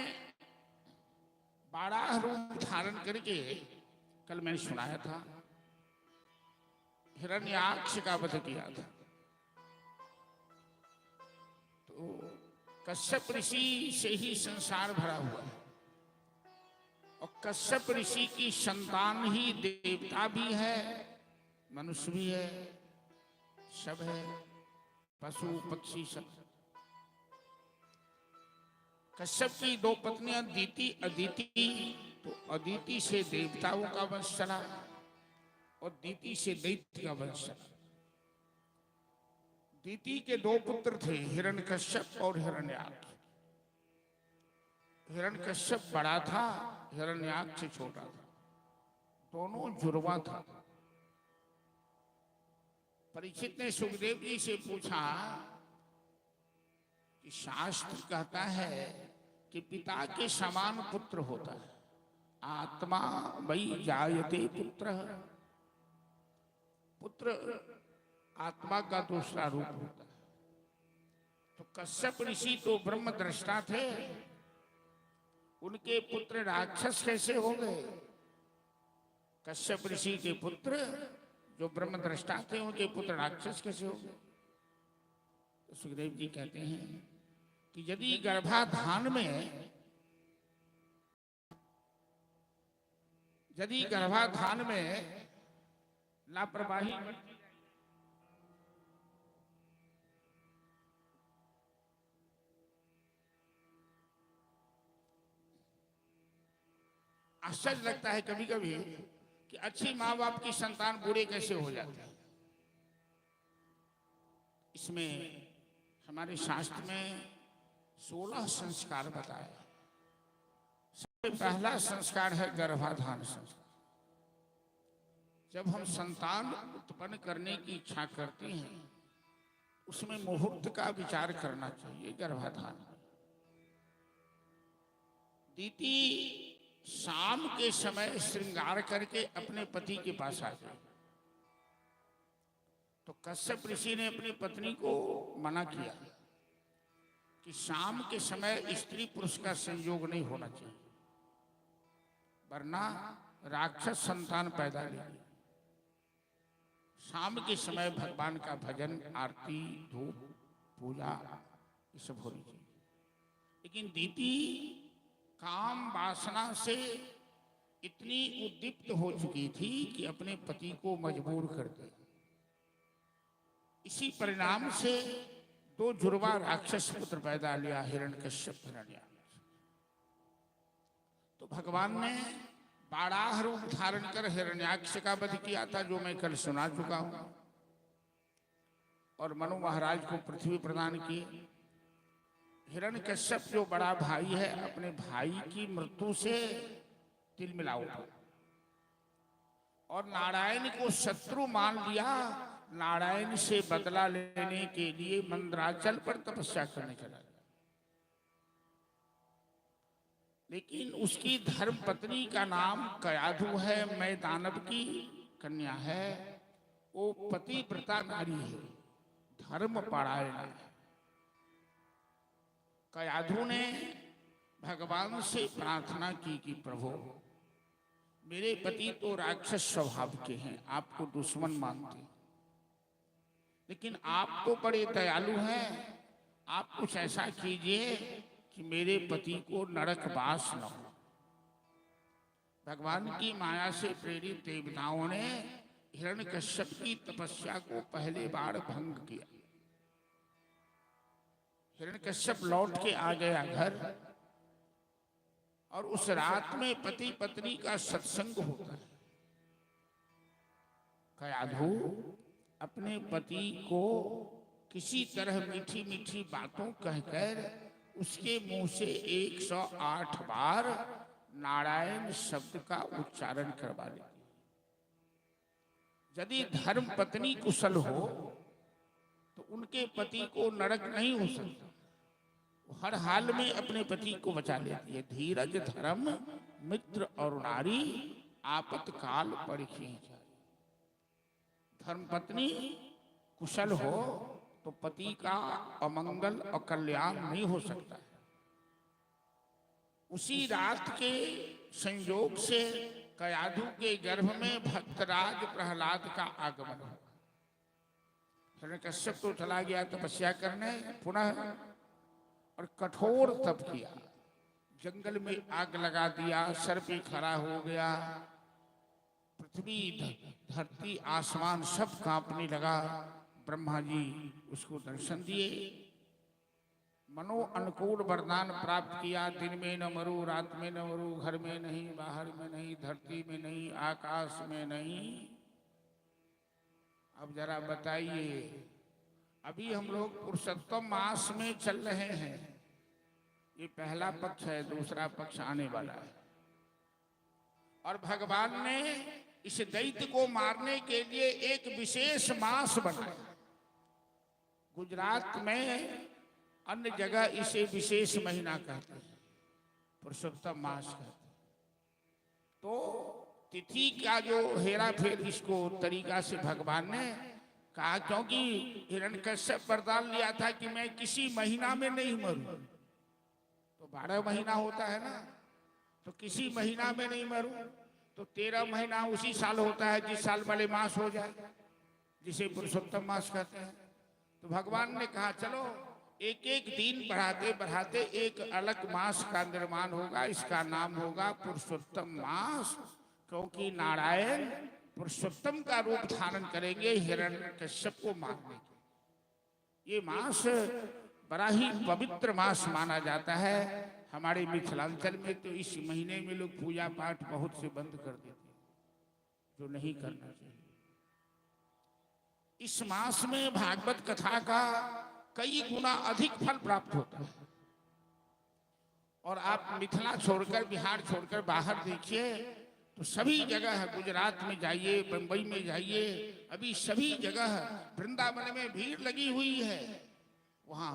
Speaker 1: 12 रूप धारण करके, कल मैंने सुनाया था, हिरण्याक्ष का वध किया था। तो कश्यप ऋषि से ही संसार भरा हुआ है, और कश्यप ऋषि की संतान ही देवता भी है, मनुष्य भी है, सब है, पशु पक्षी सब। कश्यप की 2 पत्नियां दीति अदिति, तो अदिति से देवताओं का वंश चला और दीति से दैत्य का वंश चला। दीति के 2 पुत्र थे, हिरण्यकश्यप और हिरण्याक्ष। हिरण्यकश्यप बड़ा था, हिरण्याक्ष छोटा था, दोनों जुड़वा था। परीक्षित ने सुखदेव जी से पूछा कि शास्त्र कहता है कि पिता के समान पुत्र होता है, आत्मा वही जायते पुत्र, पुत्र आत्मा का दूसरा रूप होता है। तो कश्यप ऋषि तो ब्रह्म दृष्टा थे, उनके पुत्र राक्षस कैसे हो गए? कश्यप ऋषि के पुत्र जो ब्रह्म दृष्टा थे, उनके पुत्र राक्षस कैसे हो गए? तो सुखदेव जी कहते हैं कि यदि गर्भाधान में लापरवाही, आश्चर्य लगता है कभी कभी कि अच्छी माँ बाप की संतान बुरे कैसे हो जाते हैं। इसमें हमारे शास्त्र में 16 संस्कार बताए। सबसे पहला संस्कार है गर्भाधान संस्कार। जब हम संतान उत्पन्न करने की इच्छा करते हैं, उसमें मुहूर्त का विचार करना चाहिए। गर्भाधान दीति शाम के समय श्रृंगार करके अपने पति के पास आ गई, तो कश्यप ऋषि ने अपनी पत्नी को मना किया कि शाम के समय स्त्री पुरुष का संयोग नहीं होना चाहिए, वरना राक्षस संतान पैदा लेगी। शाम के समय भगवान का भजन, आरती, धूप, पूजा ये सब होनी चाहिए। लेकिन दीति काम वासना से इतनी उद्दीप्त हो चुकी थी कि अपने पति को मजबूर कर दिया। इसी परिणाम से 2 जुड़वा राक्षस पुत्र पैदा लिया, हिरण्यकश्यप, हिरण्याक्ष। तो भगवान ने 12 रूप धारण कर हिरण्याक्ष का वध किया था, जो मैं कल सुना चुका हूं, और मनु महाराज को पृथ्वी प्रदान की। हिरण्यकश्यप जो बड़ा भाई है, अपने भाई की मृत्यु से तिलमिला उठा और नारायण को शत्रु मान लिया। नारायण से बदला लेने के लिए मंदराचल पर तपस्या करने चला गया। लेकिन उसकी धर्म पत्नी का नाम कयाधु है, मैं दानव की कन्या है, वो पतिव्रता नारी है, धर्म परायण है। कयाधु ने भगवान से प्रार्थना की कि प्रभु, मेरे पति तो राक्षस स्वभाव के हैं, आपको दुश्मन मानते, लेकिन आप तो बड़े दयालु हैं, आप कुछ ऐसा कीजिए कि मेरे पति को नरकवास न हो। भगवान की माया से प्रेरित देवताओं ने हिरण्यकश्यप की तपस्या को पहली बार भंग किया। हिरण्यकश्यप लौट के आ गया घर, और उस रात में पति पत्नी का सत्संग होता है। कयाधु अपने पति को किसी तरह मीठी मीठी बातों कहकर उसके मुंह से 108 बार नारायण शब्द का उच्चारण करवा लेती। यदि धर्म पत्नी कुशल हो तो उनके पति को नरक नहीं हो सकता, वो हर हाल में अपने पति को बचा लेती है। धीरज धर्म मित्र और नारी आपतकाल परिखे जाए। धर्म पत्नी कुशल हो तो पति का अमंगल और कल्याण नहीं हो सकता है। उसी रात के संयोग से कयाधु के गर्भ में भक्तराज प्रहलाद का आगमन हुआ। हिरण्यकश्यप तो चला गया तपस्या करने पुनः, और कठोर तप किया। जंगल में आग लगा दिया, सर पे खड़ा हो गया, पृथ्वी धरती आसमान सब कांपने लगा। ब्रह्मा जी उसको दर्शन दिए, मनो अनुकूल वरदान प्राप्त किया। दिन में न मरू, रात में न मरू, घर में नहीं, बाहर में नहीं, धरती में नहीं, आकाश में नहीं। अब जरा बताइए, अभी हम लोग पुरुषोत्तम मास में चल रहे हैं। ये पहला पक्ष है, दूसरा पक्ष आने वाला है। और भगवान ने इस दैत्य को मारने के लिए एक विशेष मास बनाया। गुजरात में अन्य जगह इसे विशेष महीना कहते हैं, पुरुषोत्तम मास कहते हैं। तो तिथि का जो हेरा फेर इसको तरीका से भगवान ने कहा, क्योंकि हिरण्यकश्यप वरदान लिया था कि मैं किसी महीना में नहीं मरूं। तो 12 महीना होता है ना, तो किसी महीना में नहीं मरूं। तो 13 महीना उसी साल होता है जिस साल वाले मास हो जाए, जिसे पुरुषोत्तम मास कहते हैं। तो भगवान ने कहा चलो एक एक दिन बढ़ाते बढ़ाते एक अलग मास का निर्माण होगा, इसका नाम होगा पुरुषोत्तम मास, क्योंकि नारायण पुरुषोत्तम का रूप धारण करेंगे हिरण्यकश्यप को मारने के। ये मास बड़ा ही पवित्र मास माना जाता है। हमारे मिथिलांचल में तो इस महीने में लोग पूजा पाठ बहुत से बंद कर देते हैं, जो नहीं करना चाहिए। इस मास में भागवत कथा का कई गुना अधिक फल प्राप्त होता है। और आप मिथिला छोड़कर, बिहार छोड़कर बाहर देखिए तो सभी जगह है, गुजरात में जाइए, बंबई में जाइए, अभी सभी जगह वृंदावन में भीड़ लगी हुई है। वहां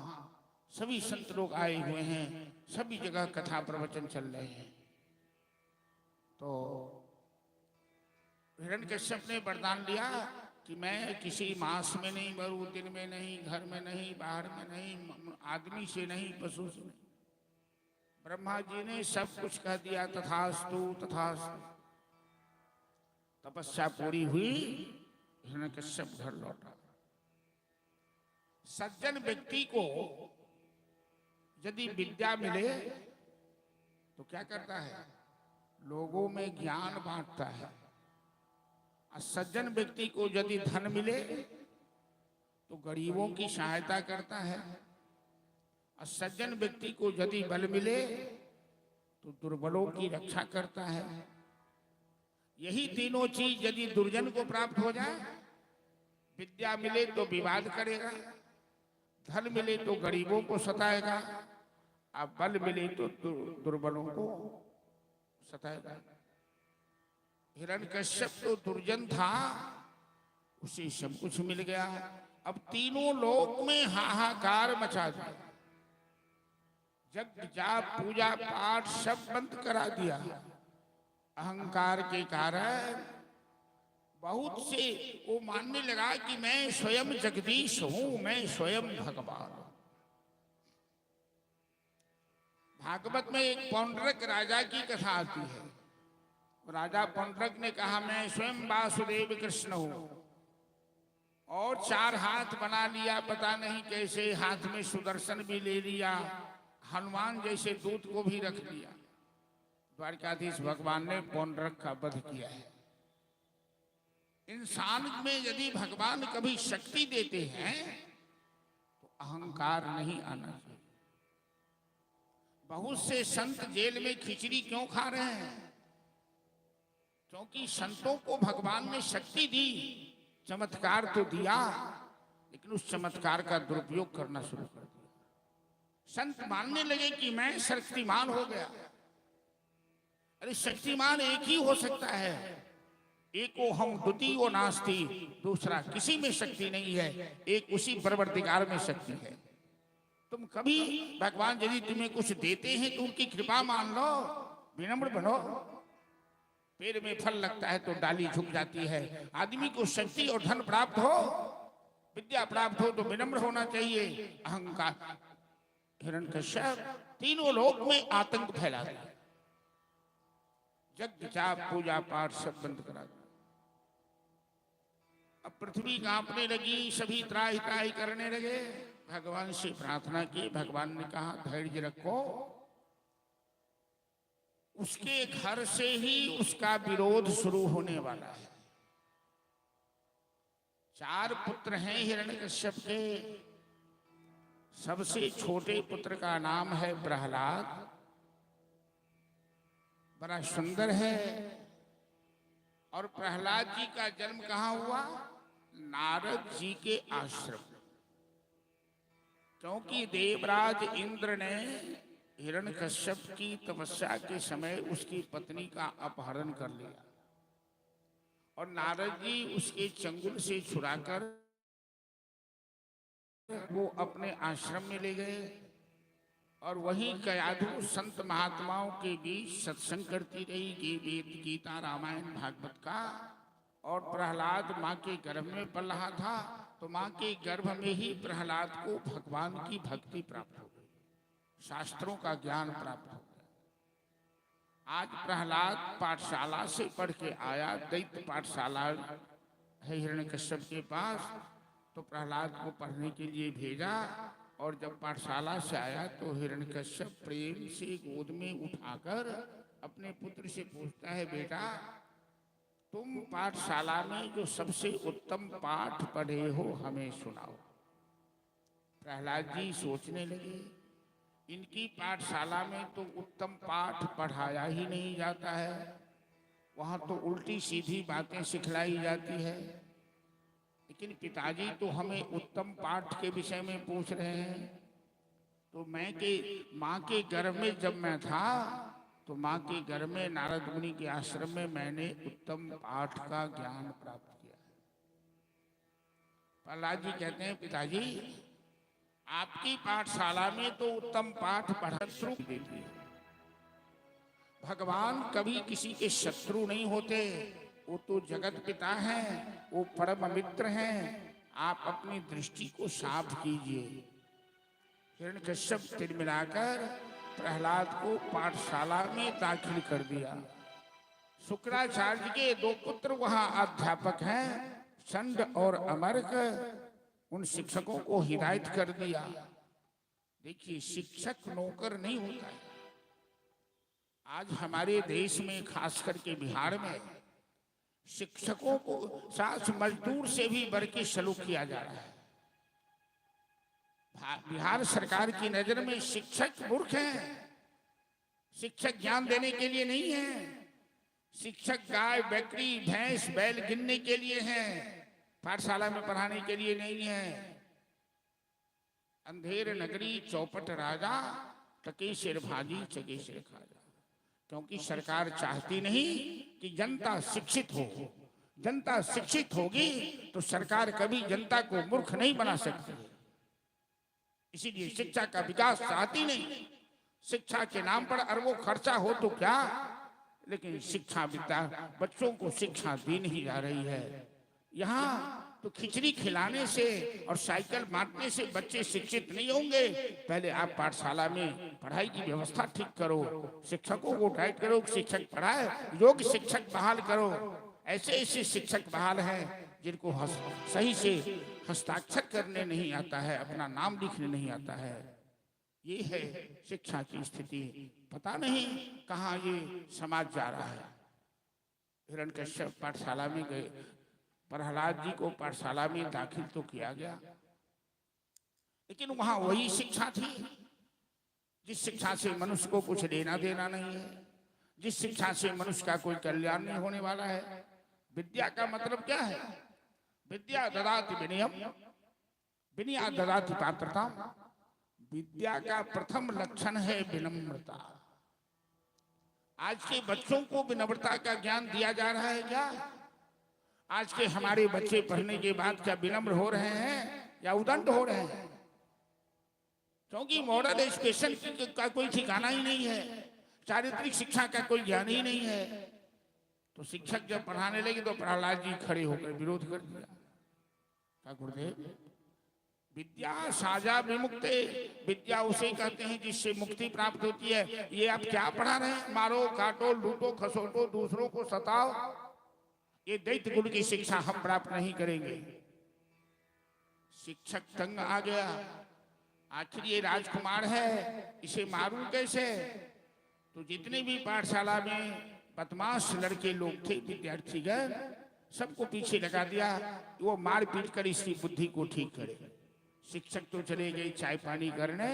Speaker 1: सभी संत लोग आए हुए हैं, सभी जगह कथा प्रवचन चल रहे हैं। तो हिरण्यकश्यप ने वरदान लिया कि मैं किसी मास में नहीं मरूं, दिन में नहीं, घर में नहीं, बाहर में नहीं, आदमी से नहीं, पशु से नहीं। ब्रह्मा जी ने सब कुछ कह दिया, तथास्तु तथास्तु। तपस्या पूरी हुई, हिरण्यकश्यप घर लौटा। सज्जन व्यक्ति को यदि विद्या मिले तो क्या करता है? लोगों में ज्ञान बांटता है। सज्जन व्यक्ति को यदि धन मिले तो गरीबों की सहायता करता है। और सज्जन व्यक्ति को यदि बल मिले तो दुर्बलों की रक्षा करता है। यही तीनों चीज यदि दुर्जन को प्राप्त हो जाए, विद्या मिले तो विवाद करेगा, धन मिले तो गरीबों को सताएगा, अब बल मिले तो दुर्बलों को सताएगा। हिरण्यकश्यप तो दुर्जन था, उसे सब कुछ मिल गया। अब तीनों लोक में हाहाकार मचा दिया, जग जाप पूजा पाठ सब बंद करा दिया। अहंकार के कारण बहुत से वो मानने लगा कि मैं स्वयं जगदीश हूं, मैं स्वयं भगवान। भागवत में एक पौंड्रक राजा की कथा आती है। राजा पौंड्रक ने कहा मैं स्वयं वासुदेव कृष्ण हूं, और 4 हाथ बना लिया, पता नहीं कैसे, हाथ में सुदर्शन भी ले लिया, हनुमान जैसे दूत को भी रख लिया। द्वारकाधीश भगवान ने पौंड्रक का वध किया है। इंसान में यदि भगवान कभी शक्ति देते हैं तो अहंकार नहीं आना चाहिए। बहुत से संत जेल में खिचड़ी क्यों खा रहे हैं? क्योंकि संतों को भगवान ने शक्ति दी, चमत्कार तो दिया, लेकिन उस चमत्कार का दुरुपयोग करना शुरू कर दिया। संत मानने लगे कि मैं शक्तिमान हो गया। अरे शक्तिमान एक ही हो सकता है, एको हम द्वितीयो नास्ति, दूसरा किसी में शक्ति नहीं है, एक उसी परवरदिगार में शक्ति है। तुम कभी भगवान यदि तुम्हें कुछ देते हैं तो उनकी कृपा मान लो, विनम्र बनो। पेड़ में फल लगता है तो डाली झुक जाती है। आदमी को शक्ति और धन प्राप्त हो, विद्या प्राप्त हो तो विनम्र होना चाहिए। अहंकार हिरण्यकश्यप तीनों लोक में आतंक फैला दिया, यज्ञ जाप पूजा पाठ सब बंद करा दिया। अब पृथ्वी कांपने लगी, सभी त्राही त्राही करने लगे। भगवान से प्रार्थना की, भगवान ने कहा धैर्य रखो, उसके घर से ही उसका विरोध शुरू होने वाला है। 4 पुत्र हैं हिरण्यकश्यप के। सबसे छोटे पुत्र का नाम है प्रहलाद, बड़ा सुंदर है। और प्रहलाद जी का जन्म कहाँ हुआ? नारद जी के आश्रम। क्योंकि देवराज इंद्र ने हिरण्यकश्यप की तपस्या के समय उसकी पत्नी का अपहरण कर लिया और नारद जी उसके चंगुल से छुड़ाकर वो अपने आश्रम में ले गए और वहीं कयाधु संत महात्माओं के बीच सत्संग करती रही कि वेद गीता रामायण भागवत का। और प्रहलाद माँ के गर्भ में पल रहा था तो माँ के गर्भ में ही प्रहलाद को भगवान की भक्ति प्राप्त हो गई, शास्त्रों का ज्ञान प्राप्त हो गया। आज प्रहलाद पाठशाला से पढ़ के आया, दैत्य पाठशाला है हिरण्यकश्यप के पास, तो प्रहलाद को पढ़ने के लिए भेजा। और जब पाठशाला से आया तो हिरण्यकश्यप प्रेम से गोद में उठाकर अपने पुत्र से पूछता है, बेटा तुम पाठशाला में जो सबसे उत्तम पाठ पढ़े हो हमें सुनाओ। प्रहलाद जी सोचने लगे, इनकी पाठशाला में तो उत्तम पाठ पढ़ाया ही नहीं जाता है, वहाँ तो उल्टी सीधी बातें सिखलाई जाती है। लेकिन पिताजी तो हमें उत्तम पाठ के विषय में पूछ रहे हैं। तो माँ के गर्भ में जब मैं था तो माँ के गर्भ में नारद मुनि के आश्रम में मैंने उत्तम पाठ का ज्ञान प्राप्त किया है। प्रहलाद जी कहते हैं, पिताजी आपकी पाठशाला में तो उत्तम पाठ पढ़ा देती है। भगवान कभी किसी के शत्रु नहीं होते, वो तो जगत पिता हैं, वो परम मित्र हैं। आप अपनी दृष्टि को साफ कीजिए। हिरण्यकश्यप तिलमिलाकर प्रहलाद को पाठशाला में दाखिल कर दिया। शुक्राचार्य के 2 पुत्र वहां अध्यापक हैं, चंड और अमर्क। उन शिक्षकों को हिदायत कर दिया। देखिए, शिक्षक नौकर नहीं होता है। आज हमारे देश में खास करके बिहार में शिक्षकों को साथ मजदूर से भी बढ़ के सलूक किया जा रहा है। बिहार सरकार की नजर में शिक्षक मूर्ख हैं। शिक्षक ज्ञान देने के लिए नहीं है। शिक्षक गाय बकरी भैंस बैल गिनने के लिए हैं, पाठशाला में पढ़ाने के लिए नहीं है। अंधेर नगरी चौपट राजा, टके सिर भाजी चके सिर खाजा। क्योंकि सरकार चाहती नहीं कि जनता शिक्षित हो। जनता शिक्षित होगी तो सरकार कभी जनता को मूर्ख नहीं बना सकती। इसीलिए शिक्षा का विकास चाहती नहीं। शिक्षा के नाम पर अरबों खर्चा हो तो क्या, लेकिन शिक्षा विद्या बच्चों को शिक्षा दी नहीं जा रही है। यहाँ तो खिचड़ी खिलाने से और साइकिल बांटने से बच्चे शिक्षित नहीं होंगे। पहले आप पाठशाला में पढ़ाई की व्यवस्था ठीक करो, शिक्षकों को टाइट करो, शिक्षक पढ़ाए, योग्य शिक्षक बहाल करो। ऐसे ऐसे शिक्षक बहाल हैं जिनको सही से हस्ताक्षर करने नहीं आता है, अपना नाम लिखने नहीं आता है। ये है शिक्षा की स्थिति। पता नहीं कहाँ ये समाज जा रहा है। हिरण्यकश्यप पाठशाला में गए, प्रहलाद जी को पाठशाला में दाखिल तो किया गया, लेकिन वहां वही शिक्षा थी जिस शिक्षा से मनुष्य को कुछ लेना देना नहीं है, जिस शिक्षा से मनुष्य का कोई कल्याण नहीं होने वाला है। विद्या का मतलब क्या है? विद्या ददाति विनयम, विनया ददाति पात्रता, विद्या का प्रथम लक्षण है विनम्रता। आज के बच्चों को विनम्रता का ज्ञान दिया जा रहा है क्या? आज के हमारे बच्चे पढ़ने के बाद क्या विनम्र हो रहे हैं या उदंड हो रहे हैं? क्योंकि मॉडल एजुकेशन का कोई ठिकाना ही नहीं है, चारित्रिक शिक्षा का कोई ज्ञान ही नहीं है। तो शिक्षक जब पढ़ाने लगे तो प्रहलाद जी खड़े होकर विरोध कर दिया। क्या गुरुदेव, विद्या साजा विमुक्ते, विद्या उसे कहते हैं जिससे मुक्ति प्राप्त होती है। ये आप क्या पढ़ा रहे हैं? मारो, काटो, लूटो, खसोटो, दूसरों को सताओ, ये दैत्य गुण की शिक्षा हम प्राप्त नहीं करेंगे। शिक्षक तंग आ गया, आखिर ये राजकुमार है, इसे मारूं कैसे? तो जितने भी पाठशाला में बदमाश लड़के लोग थे, विद्यार्थीगण, सबको पीछे लगा दिया, वो मार पीट कर इसकी बुद्धि को ठीक करे। शिक्षक तो चले गए चाय पानी करने।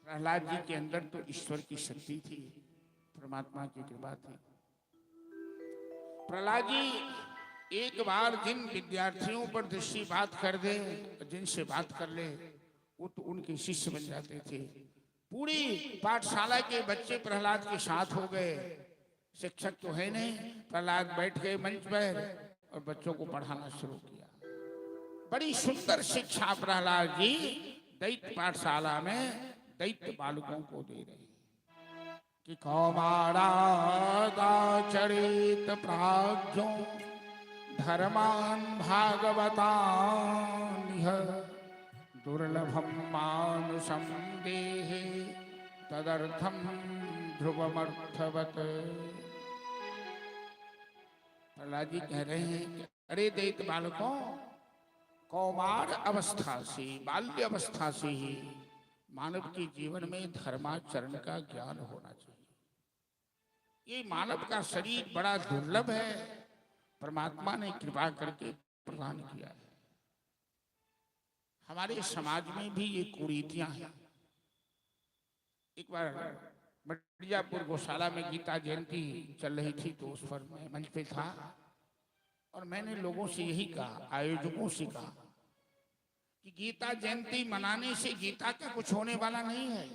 Speaker 1: प्रहलाद जी के अंदर तो ईश्वर की शक्ति थी, परमात्मा की कृपा थी। प्रहलाद जी एक बार जिन विद्यार्थियों पर दृष्टिपात कर दे, जिनसे बात कर ले, वो तो उनके शिष्य बन जाते थे। पूरी पाठशाला के बच्चे प्रहलाद के साथ हो गए। शिक्षक तो है नहीं, प्रहलाद बैठ गए मंच पर और बच्चों को पढ़ाना शुरू किया। बड़ी सुंदर शिक्षा प्रहलाद जी दैत्य पाठशाला में दैत्य बालकों को दे रहे हैं कि कौमारादाचरित प्राज्ञो धर्मान भागवतानिह दुर्लभम मानुषम देहे तदर्थम ध्रुवमर्थवत। प्रहलाद जी कह रहे हैं कि अरे दैत्य बालकों, कौमार अवस्था से, बाल्य अवस्था से ही मानव के जीवन में धर्माचरण का ज्ञान होना चाहिए। ये मानव का शरीर बड़ा दुर्लभ है, परमात्मा ने कृपा करके प्रदान किया है। हमारे समाज में भी ये कुरीतियां हैं। एक बार मिर्जापुर गौशाला में गीता जयंती चल रही थी, तो उस पर मैं मंच पे था और मैंने लोगों से यही कहा, आयोजकों से कहा कि गीता जयंती मनाने से गीता का कुछ होने वाला नहीं है।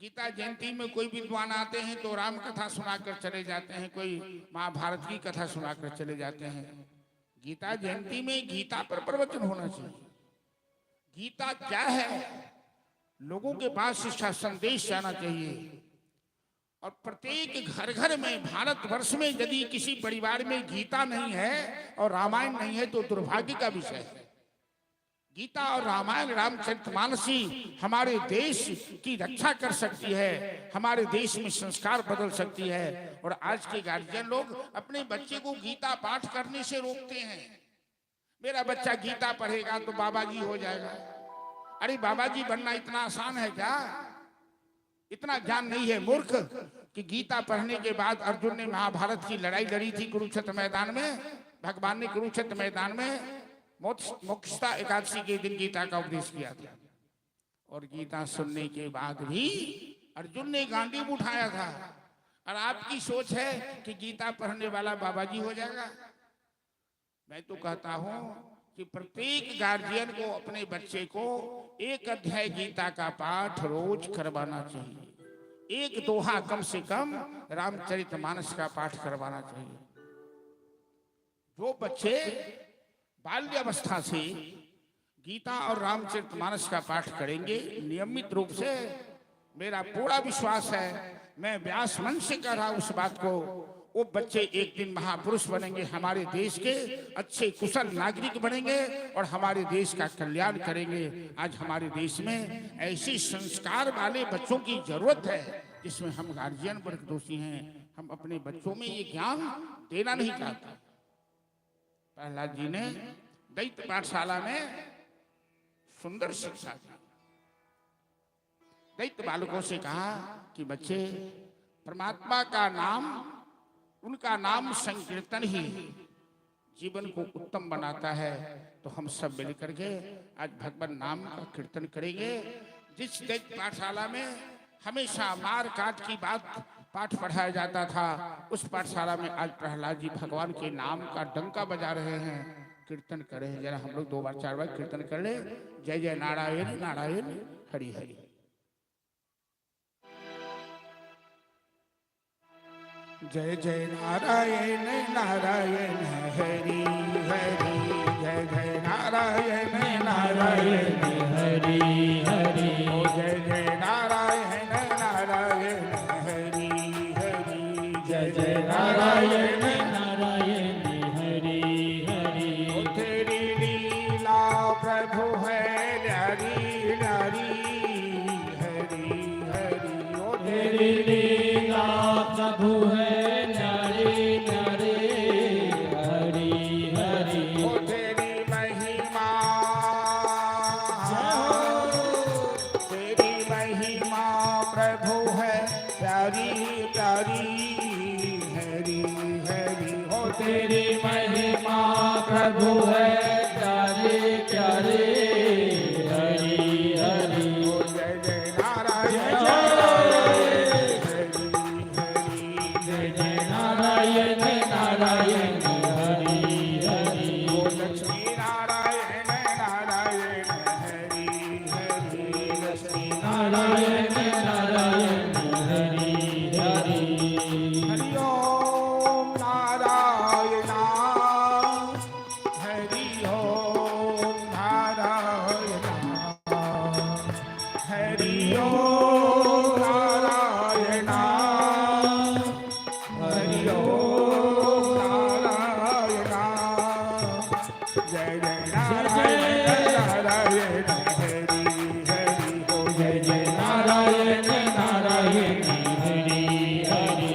Speaker 1: गीता जयंती में कोई विद्वान आते हैं तो राम कथा सुनाकर चले जाते हैं, कोई महाभारत की कथा सुनाकर चले जाते हैं। गीता जयंती में गीता पर प्रवचन होना चाहिए। गीता क्या है, लोगों के पास इसका संदेश जाना चाहिए। और प्रत्येक घर घर में, भारतवर्ष में यदि किसी परिवार में गीता नहीं है और रामायण नहीं है तो दुर्भाग्य का विषय है। गीता और रामायण, रामचरितमानस ही हमारे देश की रक्षा कर सकती है, हमारे देश में संस्कार बदल सकती है। और आज के गार्जियन लोग अपने बच्चे को गीता पाठ करने से रोकते हैं। मेरा बच्चा गीता पढ़ेगा तो बाबा जी हो जाएगा। अरे बाबा जी बनना इतना आसान है क्या? इतना ज्ञान नहीं है मूर्ख कि गीता पढ़ने के बाद अर्जुन ने महाभारत की लड़ाई लड़ी थी कुरुक्षेत्र मैदान में। भगवान ने कुरुक्षेत्र मैदान में मोक्षता एकादशी के दिन गीता का उपदेश किया था। और गीता सुनने के बाद भी अर्जुन ने गांडीव उठाया था। और आपकी सोच है कि गीता पढ़ने वाला बाबा जी हो जाएगा। मैं तो कहता हूं कि प्रत्येक गार्जियन को अपने बच्चे को एक अध्याय गीता का पाठ रोज करवाना चाहिए। एक दोहा कम से कम रामचरितमानस का पाठ करवाना चाहिए। जो बच्चे बाल्य अवस्था से गीता और रामचरितमानस का पाठ करेंगे नियमित रूप से, मेरा पूरा विश्वास है, मैं व्यास मन से कह रहा हूं उस बात को, वो बच्चे एक दिन महापुरुष बनेंगे, हमारे देश के अच्छे कुशल नागरिक बनेंगे और हमारे देश का कल्याण करेंगे। आज हमारे देश में ऐसे संस्कार वाले बच्चों की जरूरत है जिसमें हम गार्जियन बड़े दोषी हैं। हम अपने बच्चों में ये ज्ञान देना नहीं चाहते। प्रहलाद जी ने दैत्य पाठशाला में सुंदर शिक्षा दी। दैत्य बालकों से कहा कि बच्चे, परमात्मा का नाम, उनका नाम संकीर्तन ही जीवन को उत्तम बनाता है। तो हम सब मिलकर के आज भगवान नाम का कीर्तन करेंगे। जिस दैत्य पाठशाला में हमेशा मार काट की बात पाठ पढ़ाया जाता था, उस पाठशाला में आज प्रहलाद जी भगवान के नाम का डंका बजा रहे हैं। कीर्तन करें जरा, हम लोग 2 बार 4 बार कीर्तन कर ले। जय जय नारायण नारायण हरि हरि। जय जय नारायण नारायण हरि हरि, जय जय नारायण नारायण
Speaker 2: हरि हरि,
Speaker 1: जय जय नारायण नारायण हरि हरि,
Speaker 2: जय जय नारायण नारायण हरि हरि।
Speaker 1: तेरी लीला प्रभु है न्यारी न्यारी हरि हरि, ओ
Speaker 2: तेरी लीला प्रभु है न्यारी न्यारी हरि हरि।
Speaker 1: ओ तेरी महिमा, तेरी महिमा प्रभु है प्यारी प्यारी हरि हरि, ओ
Speaker 2: तेरी महिमा प्रभु है प्यारे प्यारे हरि हरि।
Speaker 1: ओ जय जय नारायण हरि हरि,
Speaker 2: जय जय नारायण नारायण हरि हरि।
Speaker 1: ओ लक्ष्मी नारायण नारायण हरि हरि, लक्ष्मी
Speaker 2: नारायण नारायण हरि हरि।
Speaker 1: हरि ओम नारायण हरि ओम नारायण हरि ओम नारायण हरि ओम नारायण, जय जय नारायण नारायण हरि हरि, हो
Speaker 2: जय जय नारायण नारायण हरि हरि।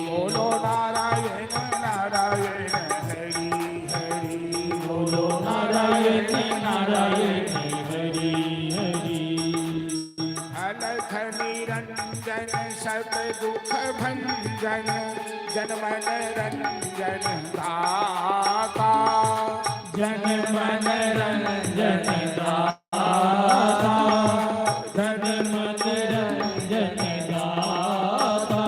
Speaker 1: बोलो नारायण नारायण हरि हरि,
Speaker 2: बोलो नारायण नारायण हरि हरि।
Speaker 1: अलख निरंजन सब दुख भंजन, जन मन रंजन दाता,
Speaker 2: जन मन रंजन दाता, जन मन रंजन दाता।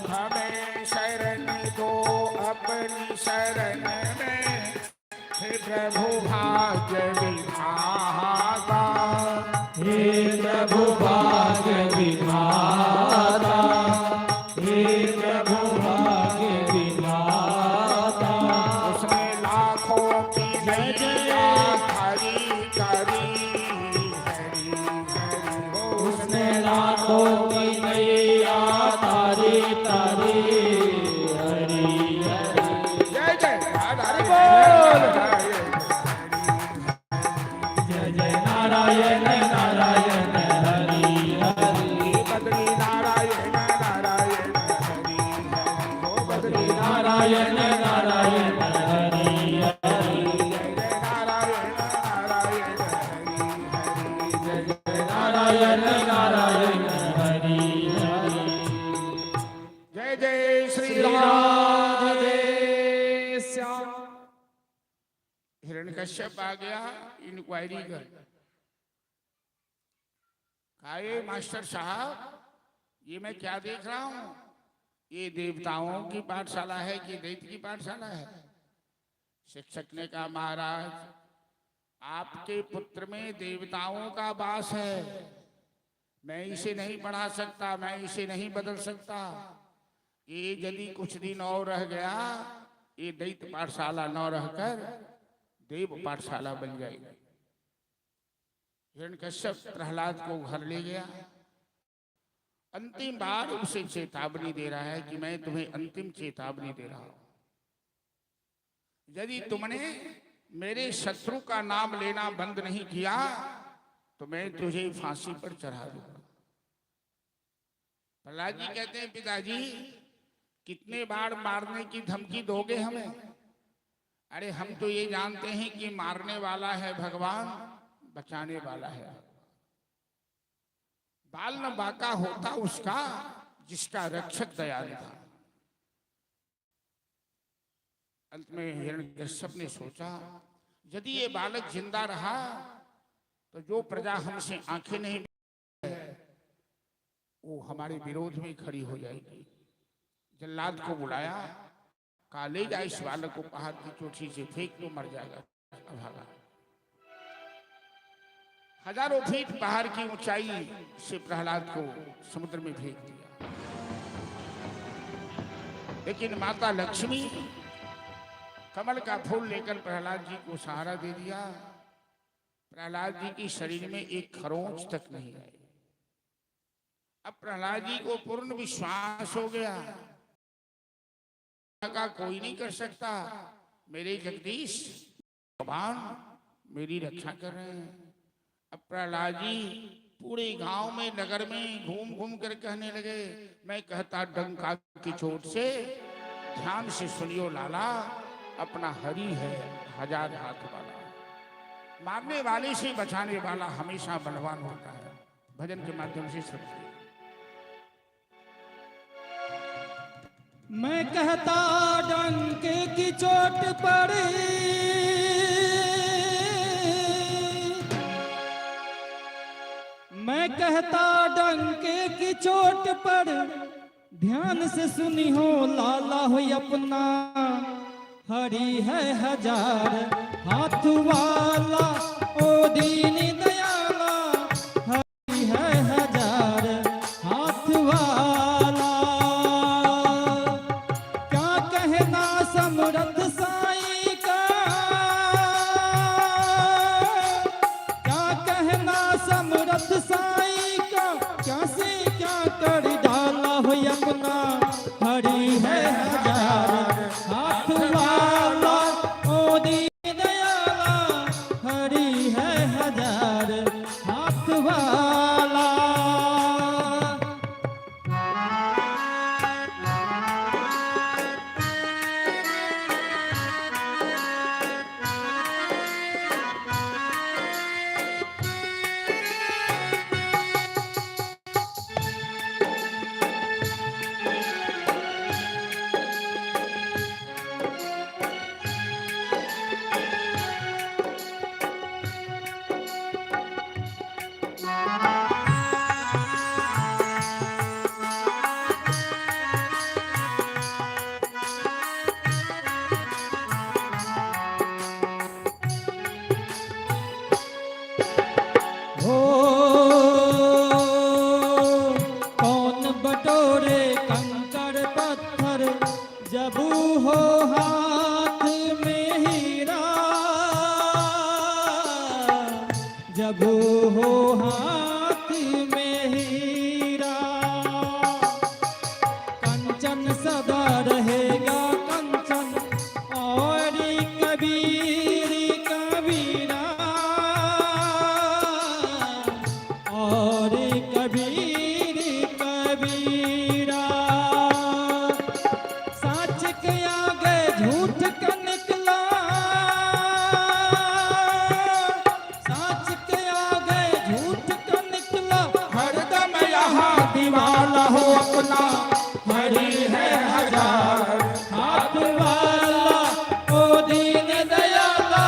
Speaker 1: हमें शरण दो अपनी शरण में, हे प्रभु भाग्य विधाता,
Speaker 2: हे प्रभु भाग्य विधाता, हे प्रभु भाग्य विधाता।
Speaker 1: उसने लाखों की नैया हरी करी हरि हरि, हो
Speaker 2: उसने लाखों की नैया तारी तारी हरि हरि।
Speaker 1: जय जय नारायण
Speaker 2: जय जय नारायण नारायण हरि हरि।
Speaker 1: बद्री नारायण नारायण हरि हरि, हो बद्री
Speaker 2: नारायण नारायण हरि हरि।
Speaker 1: जय जय नारायण नारायण हरि हरि, जय जय
Speaker 2: नारायण नारायण हरि हरि।
Speaker 1: जय जय श्री
Speaker 2: श्री
Speaker 1: राम।
Speaker 2: राधे श्याम।
Speaker 1: हिरण्यकश्यप आ गया इंक्वायरी कर, काये मास्टर साहब ये मैं क्या देख रहा हूं, ये देवताओं की पाठशाला है कि दैत्य की पाठशाला है? शिक्षक ने कहा महाराज आपके पुत्र में देवताओं का वास है, मैं इसे नहीं पढ़ा सकता, मैं इसे नहीं बदल सकता। ये यदि कुछ दिन और रह गया, ये दैत्य पाठशाला न रहकर देव पाठशाला बन जाएगी। हिरण्यकश्यप प्रहलाद को घर ले गया, अंतिम बार उसे चेतावनी दे रहा है कि मैं तुम्हें अंतिम चेतावनी दे रहा हूं, यदि तुमने मेरे शत्रु का नाम लेना बंद नहीं किया तो मैं तुझे फांसी पर चढ़ा दूंगा। प्रहलाद जी कहते हैं पिताजी कितने बार मारने की धमकी दोगे हमें? अरे हम तो ये जानते हैं कि मारने वाला है भगवान, बचाने वाला है। बाल न बाका होता उसका जिसका रक्षक दयालु था। अंत में हिरण्यकश्यप ने सोचा यदि ये बालक जिंदा रहा तो जो प्रजा हमसे आंखें नहीं वो हमारे विरोध में खड़ी हो जाएगी। जल्लाद को बुलाया, काले जा इस बालक को पहाड़ की चोटी से फेंक दो, मर जाएगा। भागा। हजारों फीट पहाड़ की ऊंचाई से प्रहलाद को समुद्र में फेंक दिया। लेकिन माता लक्ष्मी कमल का फूल लेकर प्रहलाद जी को सहारा दे दिया। प्रहलाद जी की शरीर में एक खरोंच तक नहीं आई। अब प्रहलाद जी को पूर्ण विश्वास हो गया का कोई नहीं कर सकता, मेरे जगदीश भगवान मेरी रक्षा कर रहे हैं। अब प्रहलाद जी पूरे गांव में नगर में घूम घूम कर कहने लगे, मैं कहता डंका की चोट से, ध्यान से सुनियो लाला, अपना हरि है हजार हाथ वाला, मारने वाले से बचाने वाला हमेशा बलवान होता है। भजन के माध्यम से समझिए।
Speaker 2: मैं कहता डंके की चोट पर, मैं कहता डंके की चोट पर, ध्यान से सुनी हो लाला हो अपना हरि है हजार हाथ वाला, ओ दीन दयाला हरि है हजार हाथ वाला। क्या कहना समर्थ साईं का, क्या कहना समर्थ साईं का, क्या से क्या कर डाला हो अपना हरि है हजार हाथ वाला, ओ दीन दयाला हरि है हजार हाथ वाला। कौन बटोरे कंकड़ पत्थर, जब हो हाथ में हीरा, जब हो हाथ में हीरा। कंचन सदा रहेगा कंचन, और कबीर कबीरा, और कबीर कबीरा। सच के आगे झूठ का निकला, सच के आगे झूठ का निकला, हरदम यहाँ दीवाना हो अपना हरि है हजार हाथ वाला, ओ दीन दयाला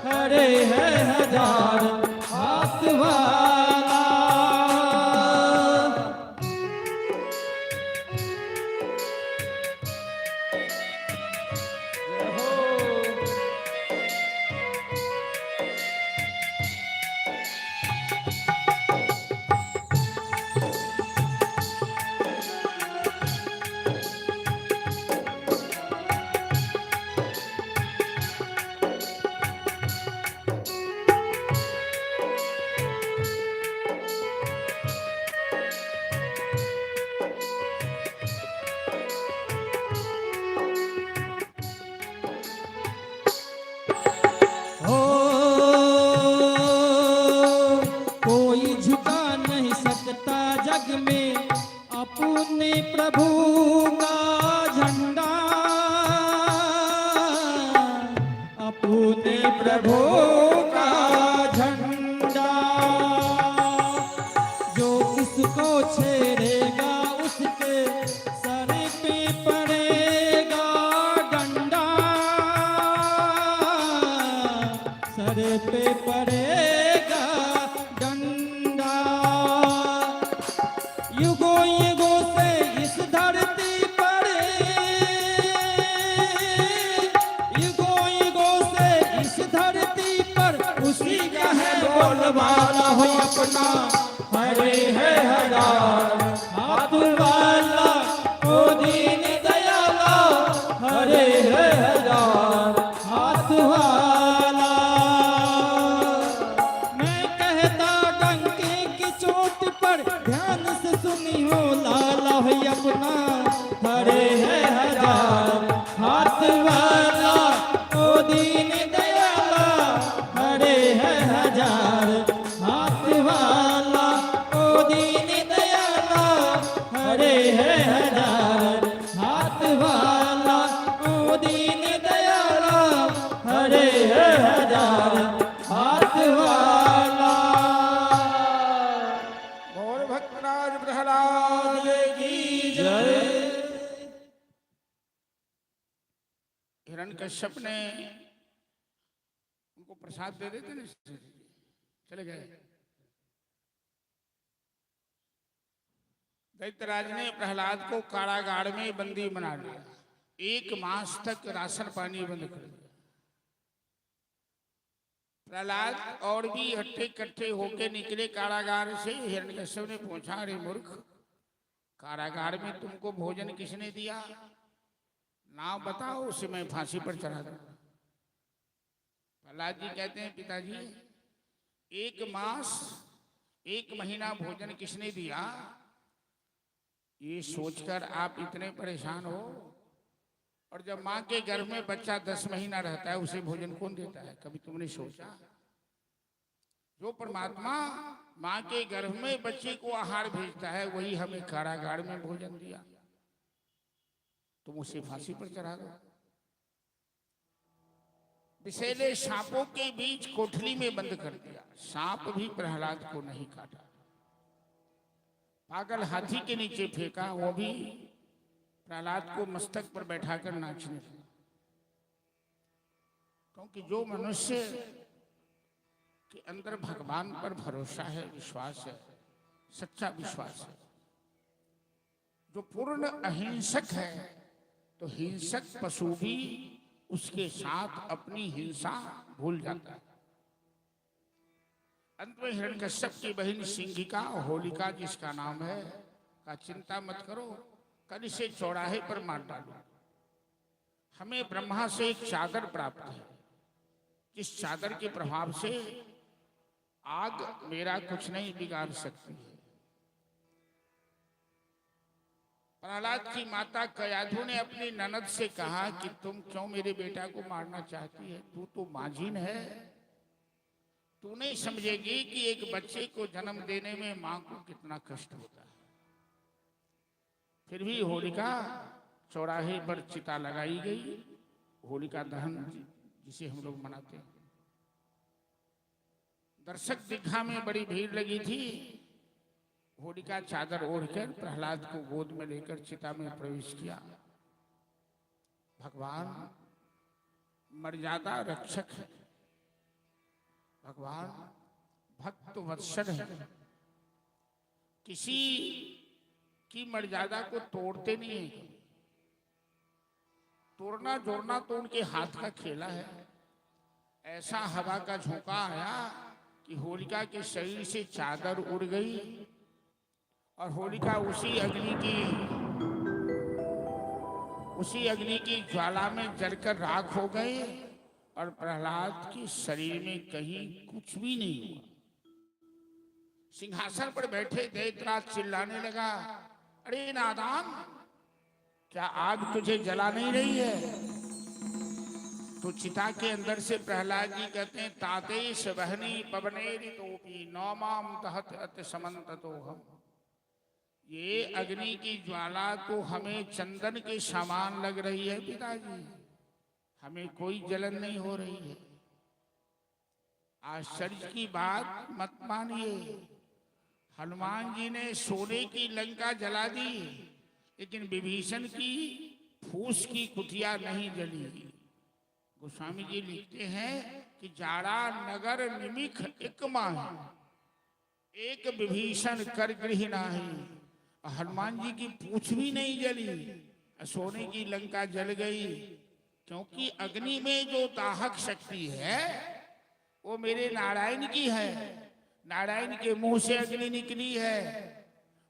Speaker 2: हरि है हजार हाथ वाला। हो कोई झुका नहीं सकता जग में अपने प्रभु का झंडा, अपने प्रभु का झंडा। जो किसको छेड़ेगा उसके सर पे पड़ेगा डंडा, सर पे पड़ेगा डंडा। युगों युगों से इस धरती पर, अपना हरे है हजार हाथ वाला ओ दीन दयाला हरे है हजार हाथ वाला। मैं कहता डंके की चोट पर ध्यान से सुनी हो लाला है अपना हरे है हजार हाथ वाला ओ दीन दयाला हरे है हजार हाथ वाला ओ दीन दयाला हरे है हजार हाथ वाला ओ दीन दयाला हरे है हजार हाथ वाला।
Speaker 1: और भक्तराज प्रहलाद की
Speaker 2: जय।
Speaker 1: हिरण्यकश्यप ने उनको प्रसाद दे देते ना, चले गए। दैत्यराज ने प्रहलाद को कारागार में बंदी बना दिया, 1 मास तक राशन पानी बंद कर दिया। प्रहलाद और भी हट्टे कट्टे होके निकले कारागार से। हिरण्यकश्यप ने पूछा, अरे मूर्ख, कारागार में तुमको भोजन किसने दिया? नाम बताओ, उसे मैं फांसी पर चढ़ा दूं। प्रहलाद जी कहते हैं, पिताजी 1 मास 1 महीना भोजन किसने दिया? ये सोचकर आप इतने परेशान हो? और जब माँ के गर्भ में बच्चा 10 महीना रहता है, उसे भोजन कौन देता है? कभी तुमने सोचा? जो परमात्मा माँ के गर्भ में बच्चे को आहार भेजता है, वही हमें कारागार में भोजन दिया, तुम उसे फांसी पर चढ़ा दो। विषैले सांपों के बीच कोठरी में बंद कर दिया, सांप भी प्रहलाद को नहीं काटा। पागल हाथी के नीचे फेंका, वो भी प्रहलाद को मस्तक पर बैठाकर नाचने लगा। क्योंकि जो मनुष्य के अंदर भगवान पर भरोसा है, विश्वास है, सच्चा विश्वास है, जो पूर्ण अहिंसक है, तो हिंसक पशु भी उसके साथ अपनी हिंसा भूल जाता है। अंत में हिरण्यकश्यप की बहन सिंहिका, होलिका जिसका नाम है, का चिंता मत करो, कल इसे चौराहे पर मार डालो। हमें ब्रह्मा से एक चादर प्राप्त है, जिस चादर के प्रभाव से आग मेरा कुछ नहीं बिगाड़ सकती है। प्रहलाद की माता कयाधु ने अपनी ननद से कहा कि तुम क्यों मेरे बेटा को मारना चाहती है? तू तो मांझिन है, तू नहीं समझेगी कि एक बच्चे को जन्म देने में मां को कितना कष्ट होता है। फिर भी होलिका चौराहे पर चिता लगाई गई, होलिका दहन जिसे हम लोग मनाते हैं। दर्शक दीघा में बड़ी भीड़ लगी थी। होलिका चादर ओढ़कर प्रहलाद को गोद में लेकर चिता में प्रवेश किया। भगवान मर्यादा रक्षक है, भगवान भक्त वत्सल है, किसी की मर्यादा को तोड़ते नहीं है। तोड़ना जोड़ना तो उनके हाथ का खेला है। ऐसा हवा का झोंका आया कि होलिका के शरीर से चादर उड़ गई और होलिका उसी अग्नि की ज्वाला में जलकर राख हो गए और प्रहलाद के शरीर में कहीं कुछ भी नहीं हुआ। सिंहासन पर बैठे दैत्यराज चिल्लाने लगा, अरे नादान, क्या आग तुझे जला नहीं रही है? तो चिता के अंदर से प्रहलाद जी कहते हैं, तातेश बहनी पवनेरि तोपी नौमाम दहत अत समंत तो हम। ये अग्नि की ज्वाला तो हमें चंदन के समान लग रही है पिताजी, हमें कोई जलन नहीं हो रही है। आश्चर्य की बात मत मानिए, हनुमान जी ने सोने की लंका जला दी, लेकिन विभीषण की फूस की कुटिया नहीं जली। गोस्वामी जी लिखते हैं कि जाड़ा नगर निमिख एक माह, एक विभीषण कर गृह नाही। हनुमान जी की पूछ भी नहीं जली, सोने की लंका जल गई, क्योंकि अग्नि में जो दाहक शक्ति है वो मेरे नारायण की है। नारायण के मुंह से अग्नि निकली है,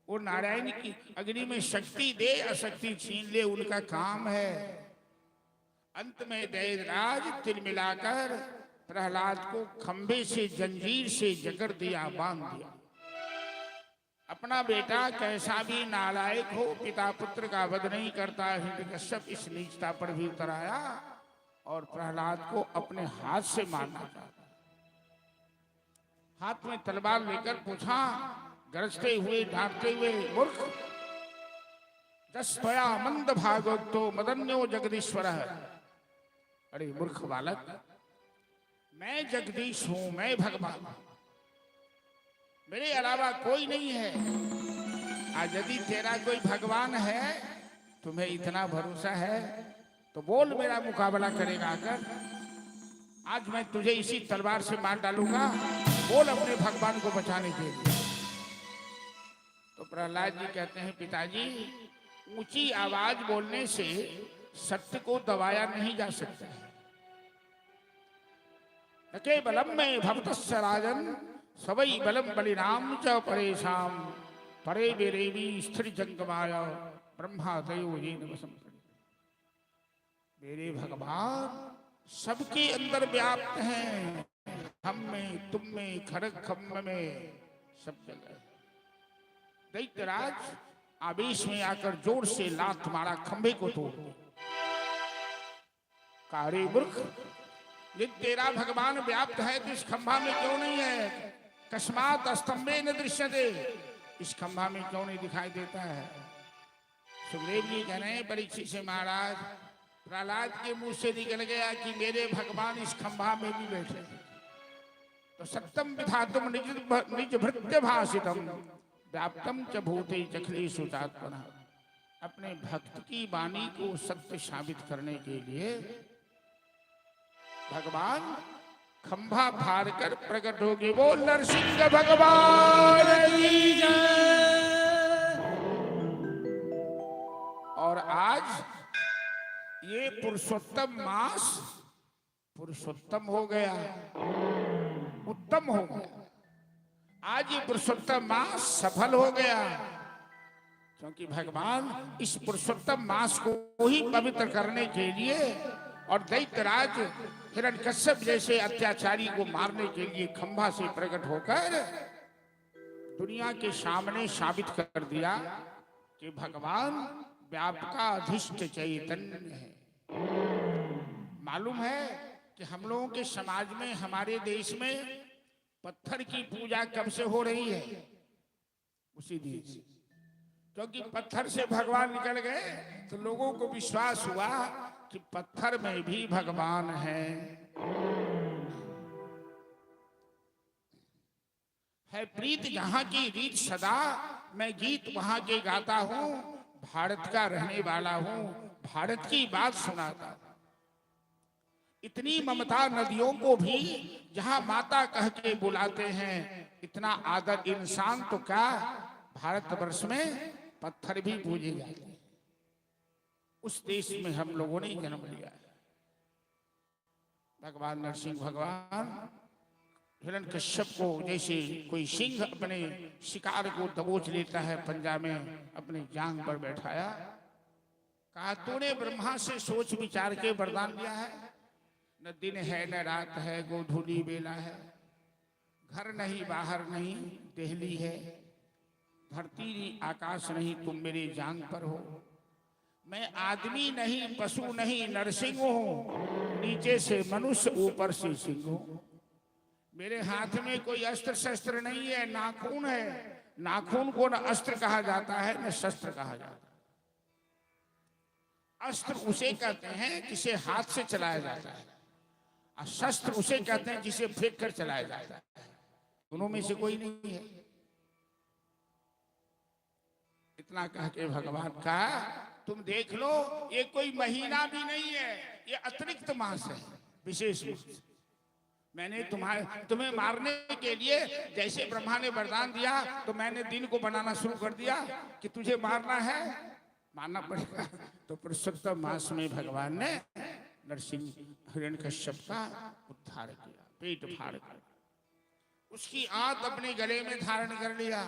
Speaker 1: वो नारायण की अग्नि में शक्ति दे अशक्ति छीन ले, उनका काम है। अंत में दैत्यराज तिल मिलाकर प्रहलाद को खंभे से जंजीर से जकड़ दिया, बांध दिया। अपना बेटा कैसा भी नालायक हो, पिता पुत्र का वध नहीं करता। हिरण्यकश्यप इस नीचता पर भी उतर आया और प्रहलाद को अपने हाथ से मारना चाहता। हाथ में तलवार लेकर पूछा, गरजते हुए डांटते हुए, मूर्ख, दस्पया मंद भागवतो मदन्यो जगदीश्वर है। अरे मूर्ख बालक, मैं जगदीश हूं, मैं भगवान, मेरे अलावा कोई नहीं है। आज यदि तेरा कोई भगवान है, तुम्हें इतना भरोसा है, तो बोल मेरा मुकाबला करेगा आकर। आज मैं तुझे इसी तलवार से मार डालूंगा, बोल अपने भगवान को बचाने के लिए। तो प्रहलाद जी कहते हैं, पिताजी, ऊंची आवाज बोलने से सत्य को दबाया नहीं जा सकता। न केवलम में भवतस्य राजन सवै बलम बलिनाम च परेशाम परे बेरेवी स्थिर जंगमाय ब्रह्मा दयो ये नमसम। मेरे भगवान सबके अंदर व्याप्त हैं, हम में, तुम में, खड़ग खम्भ में, सब जगह। दैत्यराज आवेश में आकर जोर से लात मारा, खंभे को तोड़ दिया। कारे मूर्ख, यदि तेरा भगवान व्याप्त है तो इस खंभा में क्यों नहीं है? कस्मात स्तंभे न दृश्यते, इस खंभा में क्यों नहीं दिखाई देता है? सुखदेव जी कह रहे हैं, परीक्षित से महाराज, प्रहलाद के मुंह से निकल गया कि मेरे भगवान इस खंभा में भी बैठे। तो सत्यम विधातुम निज भृत्य भाषितम व्याप्तम च भूते चखलेषु चात्मनः। अपने भक्त की वाणी को सत्य साबित करने के लिए भगवान खंभा फाड़ कर प्रकट हो गए। वो नरसिंह भगवान की जय। और आज ये पुरुषोत्तम मास पुरुषोत्तम हो गया, उत्तम हो गया। आज ये पुरुषोत्तम मास सफल हो गया, क्योंकि भगवान इस पुरुषोत्तम मास को ही पवित्र करने के लिए और दैत्यराज हिरण्यकश्यप जैसे अत्याचारी को मारने के लिए खंभा से प्रकट होकर दुनिया के सामने साबित कर दिया कि भगवान व्यापकाधिष्ठ चैतन्य है। मालूम है कि हम लोगों के समाज में, हमारे देश में पत्थर की पूजा कब से हो रही है? उसी दिन से, क्योंकि पत्थर से भगवान निकल गए तो लोगों को विश्वास हुआ कि पत्थर में भी भगवान है प्रीत जहां की रीत सदा, मैं गीत वहां के गाता हूं, भारत का रहने वाला हूं, भारत की बात सुनाता। इतनी ममता नदियों को भी जहां माता कह के बुलाते हैं, इतना आदर इंसान तो क्या भारतवर्ष में पत्थर भी पूजे जाते हैं। उस देश में हम लोगों ने जन्म लिया है। भगवान नरसिंह भगवान हिरण्यकश्यप को जैसे कोई सिंह अपने शिकार को दबोच लेता है, पंजा में अपने जांग पर बैठाया, कहा तूने ब्रह्मा से सोच विचार के वरदान दिया है, न दिन है न रात है, गोधूली बेला है, घर नहीं बाहर नहीं देहली है, धरती नहीं आकाश नहीं, तुम मेरे जांग पर हो। मैं आदमी नहीं पशु नहीं नरसिंह हूं, नीचे से मनुष्य ऊपर से सिंह हूं। मेरे हाथ में कोई अस्त्र शस्त्र नहीं है, नाखून है। नाखून को न अस्त्र कहा जाता है न शस्त्र कहा जाता है। अस्त्र उसे कहते हैं जिसे हाथ से चलाया जाता है, और शस्त्र उसे कहते हैं जिसे फेंक कर चलाया जाता है। दोनों में से कोई नहीं है। इतना कह के भगवान का तुम देख लो, ये कोई महीना भी नहीं है, ये अतिरिक्त मास है, विशेष रूप से। मैंने तुम्हें मारने के लिए जैसे ब्रह्मा ने वरदान दिया, तो मैंने दिन को बनाना शुरू कर दिया कि तुझे मारना है, मारना पड़ेगा। तो पुरुषोत्तम मास में भगवान ने नरसिंह हिरण्यकश्यप का उद्धार किया, पेट फाड़ कर। उसकी आंत अपने गले में धारण कर लिया।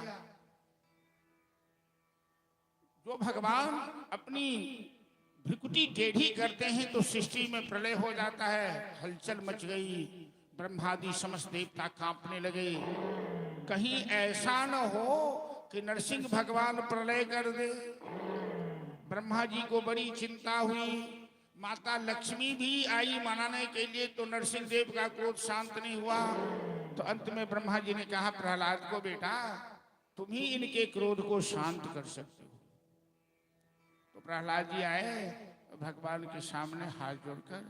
Speaker 1: जो भगवान अपनी भ्रिकुटी टेढ़ी करते हैं तो सृष्टि में प्रलय हो जाता है, हलचल मच गई, ब्रह्मादि समस्त देवता कांपने लगे। कहीं ऐसा न हो कि नरसिंह भगवान प्रलय कर दे। ब्रह्मा जी को बड़ी चिंता हुई। माता लक्ष्मी भी आई मनाने के लिए, तो नरसिंह देव का क्रोध शांत नहीं हुआ। तो अंत में ब्रह्मा जी ने कहा प्रहलाद को, बेटा तुम ही इनके क्रोध को शांत कर सकते हो। तो प्रहलाद जी आए भगवान के सामने हाथ जोड़कर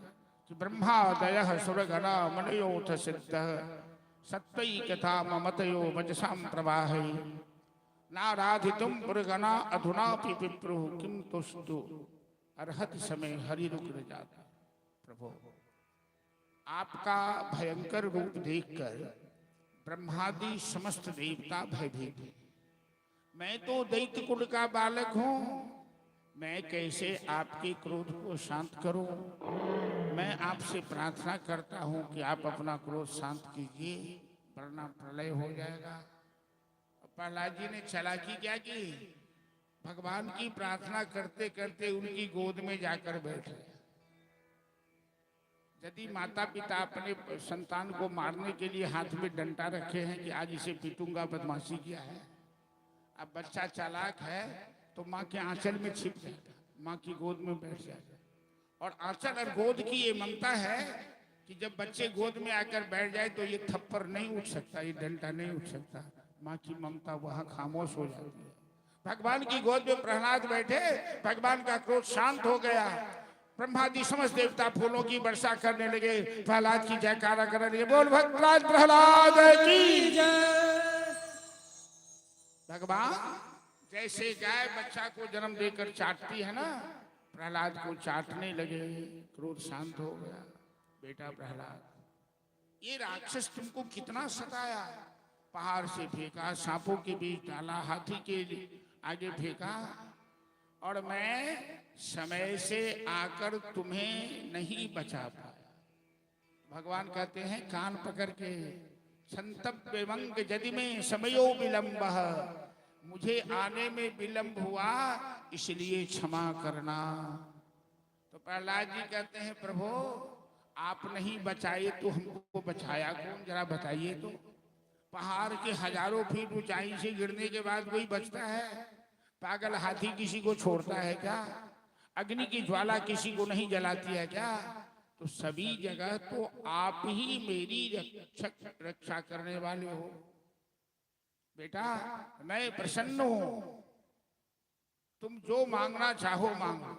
Speaker 1: कि ब्रह्मादयः सुरगणा मनयोथ सिद्धः सत्वई कथा ममतयो वचसाम प्रवाहै नाराधितुम पुरगणा अधुनापि विप्रुः किम तुस्तु अर्हत समय हरि रुक न जाता। प्रभु, आपका भयंकर रूप देखकर ब्रह्मादि समस्त देवता भयभीत हैं। मैं तो दैत्य कुल का बालक हूं, मैं कैसे आपके क्रोध को शांत करूं? मैं आपसे प्रार्थना करता हूं कि आप अपना क्रोध शांत कीजिए, वरना प्रलय हो जाएगा। प्रहलाद जी ने चालाकी क्या की, भगवान की प्रार्थना करते करते उनकी गोद में जाकर बैठे। यदि माता पिता अपने संतान को मारने के लिए हाथ में डंडा रखे हैं कि आज इसे पीटूंगा, बदमाशी किया है, अब बच्चा चालाक है तो माँ के आंचल में छिप जाता, माँ की गोद में बैठ जाता। और आंचल और गोद की ये ममता है कि जब बच्चे गोद में आकर बैठ जाए तो ये थप्पड़ नहीं उठ सकता, ये डंडा नहीं उठ सकता। माँ की ममता वहां खामोश हो जाती है। भगवान की गोद में प्रहलाद बैठे, भगवान का क्रोध शांत हो गया। ब्रह्मादि समस्त देवता फूलों की वर्षा करने लगे, प्रहलाद की जयकारा करने लगे, बोल भगवान प्रहलाद की जय। भगवान जैसे गाय बच्चा को जन्म देकर चाटती है ना, प्रहलाद को चाटने लगे, क्रोध शांत हो गया। बेटा प्रहलाद, ये राक्षस तुमको कितना सताया, पहाड़ से फेंका, सांपों के बीच डाला, हाथी के आगे फेंका, और मैं समय से आकर तुम्हें नहीं बचा पाया। भगवान कहते हैं कान पकड़ के, संतप्यवंग यदि में समयो विलंबः, मुझे आने में विलंब हुआ इसलिए क्षमा करना। तो प्रहलाद जी कहते हैं प्रभु आप नहीं बचाए तो हमको बचाया कौन, जरा बताइए तो। पहाड़ के हजारों फीट ऊंचाई से गिरने के बाद कोई बचता है? पागल हाथी किसी को छोड़ता है क्या? अग्नि की ज्वाला किसी को नहीं जलाती है क्या? तो सभी जगह तो आप ही मेरी रक्षा करने वाले हो। बेटा मैं प्रसन्न हूं, तुम जो मांगना चाहो मांगो।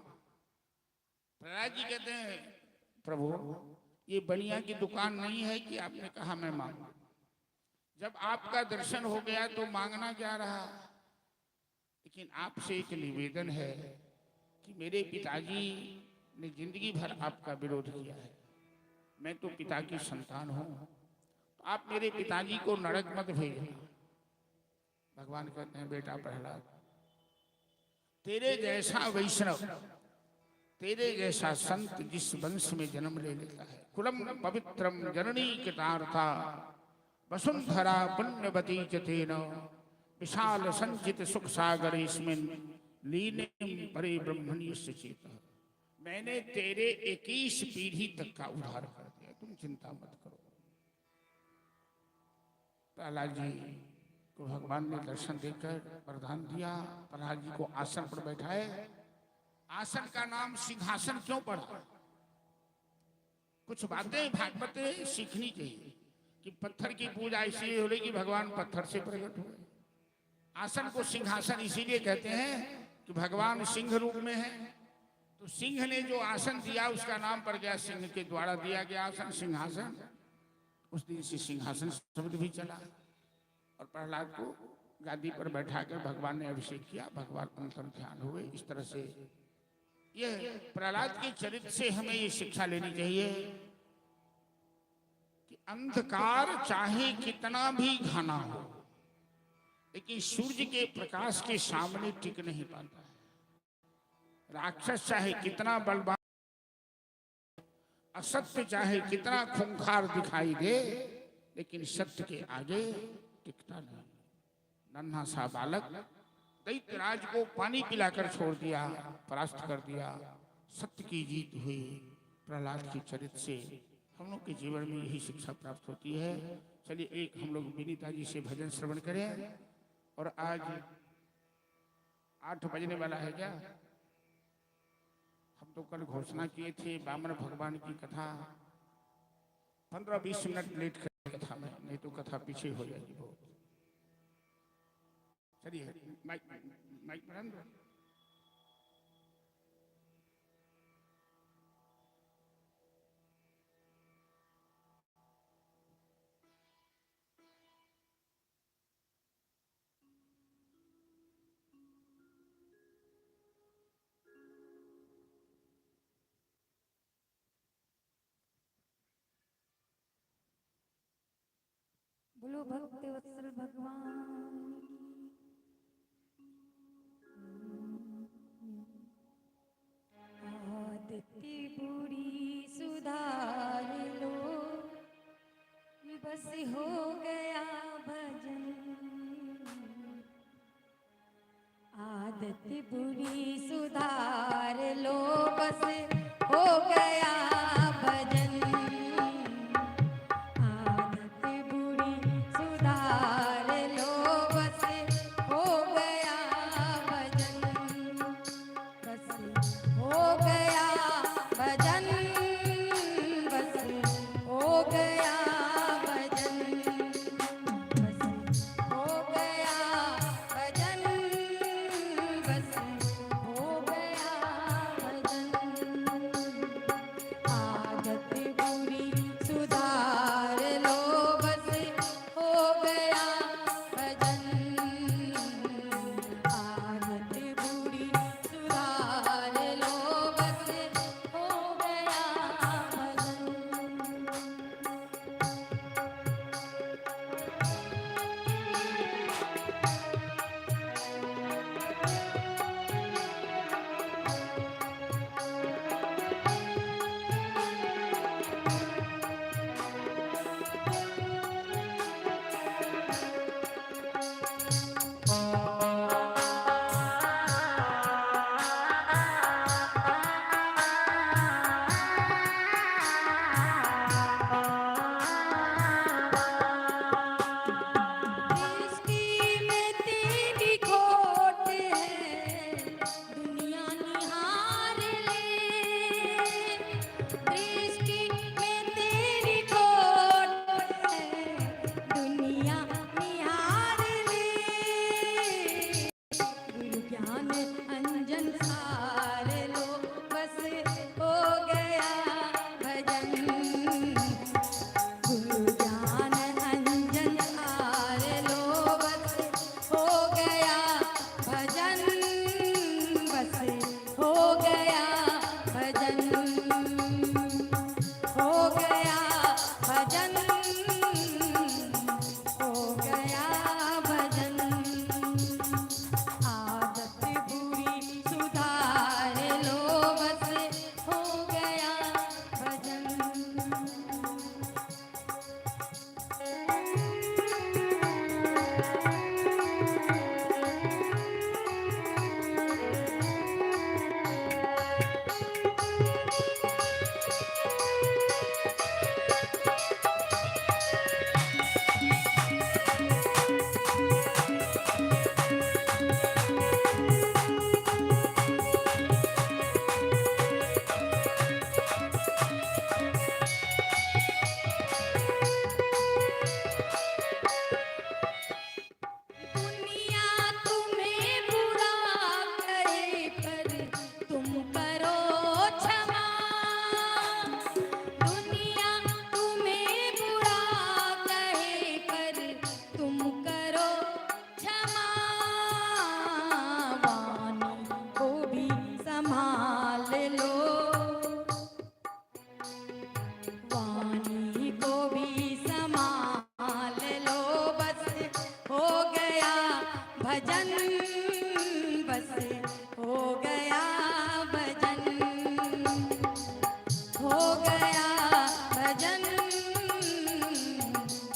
Speaker 1: प्रहलाद जी कहते हैं प्रभु ये बनिया की दुकान नहीं है कि आपने कहा मैं मांगू। जब आपका दर्शन हो गया तो मांगना क्या रहा। लेकिन आपसे एक निवेदन है कि मेरे पिताजी ने जिंदगी भर आपका विरोध किया है, मैं तो पिता की संतान हूं, तो आप मेरे पिताजी को नरक मत भेजना। भगवान कहते हैं बेटा प्रहलाद, तेरे जैसा वैष्णव, तेरे जैसा संत जिस वंश में जन्म ले लेता है, कुलम पवित्रम जननी कृतार्था वसुंधरा पुण्यवती चतेन विशाल संचित सुख सागर इसमें लीने परे ब्रह्मण्य चेत। मैंने तेरे 21 पीढ़ी तक का उद्धार कर दिया, तुम चिंता मत करो। प्रहलाद जी को भगवान ने दर्शन देकर वरदान दिया। प्रहलाद जी को आसन पर बैठाए। आसन का नाम सिंहासन क्यों पड़ा? कुछ बातें भागवत सीखनी चाहिए कि पत्थर की पूजा इसलिए हो रही कि भगवान पत्थर से प्रकट हुए। आसन को सिंहासन इसीलिए कहते हैं कि भगवान सिंह रूप में है, तो सिंह ने जो आसन दिया उसका नाम पड़ गया, सिंह के द्वारा दिया गया आसन सिंहासन। उस दिन से सिंहासन शब्द भी चला। और प्रहलाद को गादी पर बैठा कर भगवान ने अभिषेक किया, भगवान अंतर ध्यान हुए। इस तरह से यह प्रहलाद के चरित्र से हमें ये शिक्षा लेनी चाहिए कि अंधकार चाहे कितना भी घना हो, लेकिन सूर्य के प्रकाश के सामने टिक नहीं पाता है। राक्षस चाहे कितना बलवान, असत्य चाहे कितना खूंखार दिखाई दे, लेकिन सत्य के आगे टिकता नहीं। नन्हा सा बालक दैत्यराज को पानी पिलाकर छोड़ दिया, परास्त कर दिया। सत्य की जीत हुई। प्रहलाद के चरित्र से हम लोग के जीवन में यही शिक्षा प्राप्त होती है। चलिए एक हम लोग विनीता जी से भजन श्रवण करें। और आज 8 बजने वाला है क्या? हम तो कल घोषणा किए थे वामन भगवान की कथा 15-20 मिनट लेट कर कथा में, नहीं तो कथा पीछे हो जाएगी बहुत। चलिए माइक पर आना।
Speaker 3: बोलो भक्त वत्सल भगवान आदती बुरी सुधार लो, बस हो गया भजन। आदत बुरी सुधार लो, बस हो गया भजन।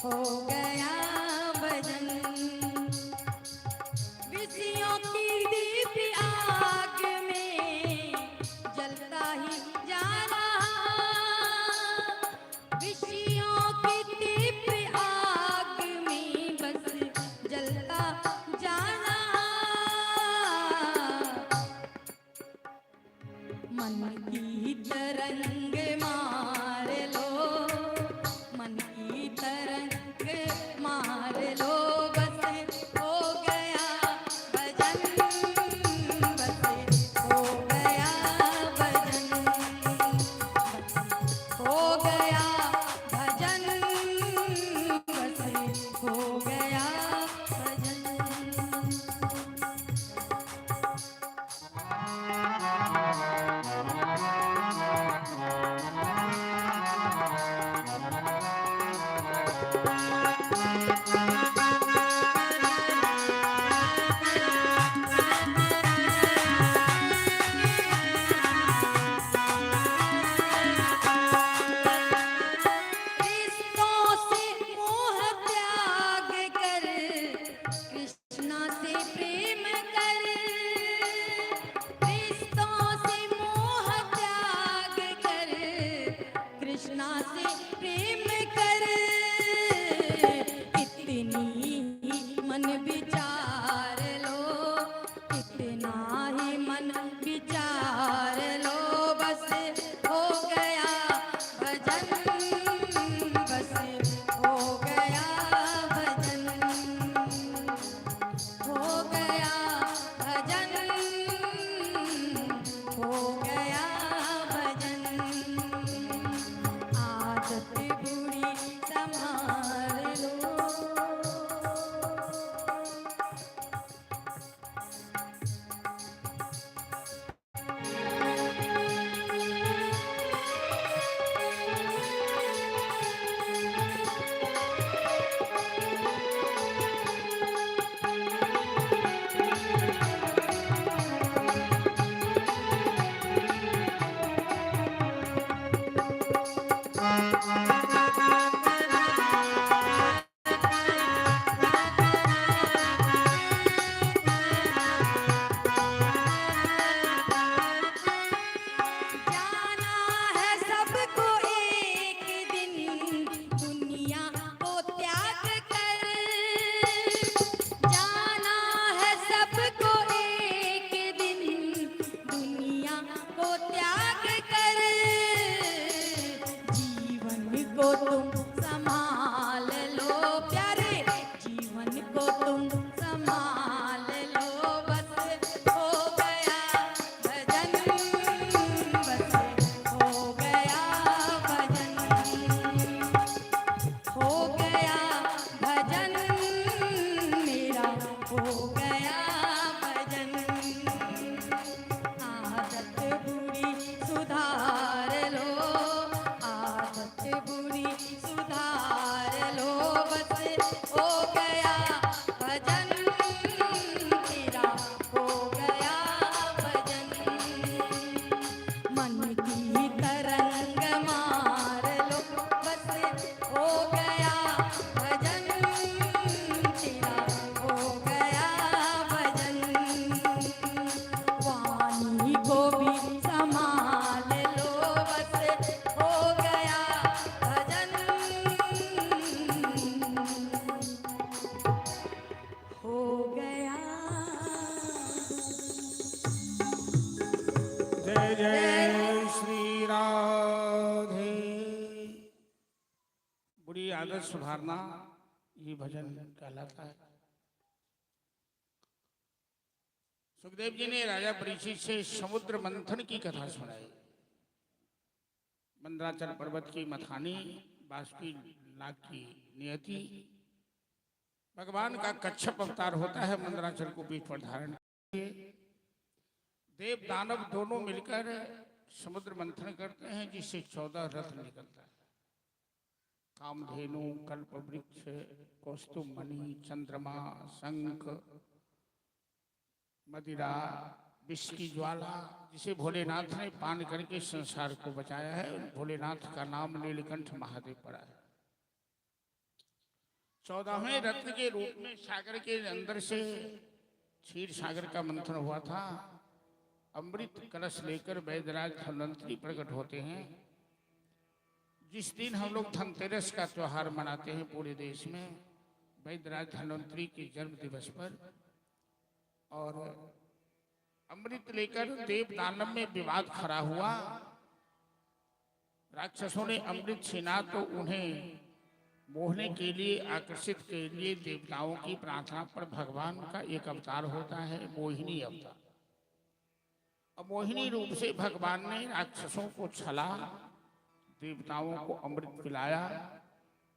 Speaker 3: हो मन की तरंग मार लो, मन की तरंग मार लो, बस हो गया भजन, बस हो गया भजन, हो गया भजन, बस हो गया भजन। रिश्तों से मोह त्याग कर, कृष्णा से प्रेम कर, रिश्तों से मोह त्याग कर, कृष्णा से प्रेम कर, इतनी ही मन विचार लो, इतना ही मन विचार लो, बस हो गया भजन, बस हो गया भजन, हो गया भजन, हो गया भजन। आदत बुरी संभाल लो, जाना है सबको एक दिन दुनिया को त्याग कर, जाना है सबको एक दिन दुनिया को त्याग कर, जीवन को तुम संभाल लो प्यारे, जीवन को तुम संभाल लो, बस हो गया भजन, बस हो गया भजन, हो गया भजन, मेरा हो गया भजन। आदत बुरी सुधार लो, आदत बुरी सुधार लो, बस हो गया भजन, तेरा हो गया भजन। मन की तरंग मार लो, बस हो गया भजन, तेरा हो गया भजन। वाणी को भी संभाल लो, बस हो गया भजन, हो गया।
Speaker 1: जय जय श्री राधे। बुरी आदत सुधारना ये भजन कहलाता है। सुखदेव जी ने राजा परीक्षित से समुद्र मंथन की कथा सुनाई। मंदराचल पर्वत की मथानी, बासुकी नाग की नियति, भगवान का कच्छप अवतार होता है मंदराचल को पीठ पर धारण किए। देव दानव दोनों मिलकर समुद्र मंथन करते हैं, जिससे 14 रत्न निकलता है। कामधेनु, कल्प वृक्ष, कौस्तुभ मणि, चंद्रमा, शंख, मदिरा, विष की ज्वाला, जिसे भोलेनाथ ने पान करके संसार को बचाया है। भोलेनाथ का नाम नीलकंठ महादेव पड़ा है। 14वें रत्न के रूप में सागर के अंदर से क्षीर सागर का मंथन हुआ था। अमृत कलश लेकर वैद्यराज धन्वंतरी प्रकट होते हैं। जिस दिन हम लोग धनतेरस का त्योहार मनाते हैं पूरे देश में, वैद्यराज धन्वंतरी के जन्म दिवस पर, और अमृत लेकर देव दानव में विवाद खड़ा हुआ। राक्षसों ने अमृत छीना तो उन्हें मोहने के लिए, आकर्षित के लिए देवताओं की प्रार्थना पर भगवान का एक अवतार होता है, मोहिनी अवतार। और मोहिनी रूप से भगवान ने राक्षसों को छला, देवताओं को अमृत पिलाया।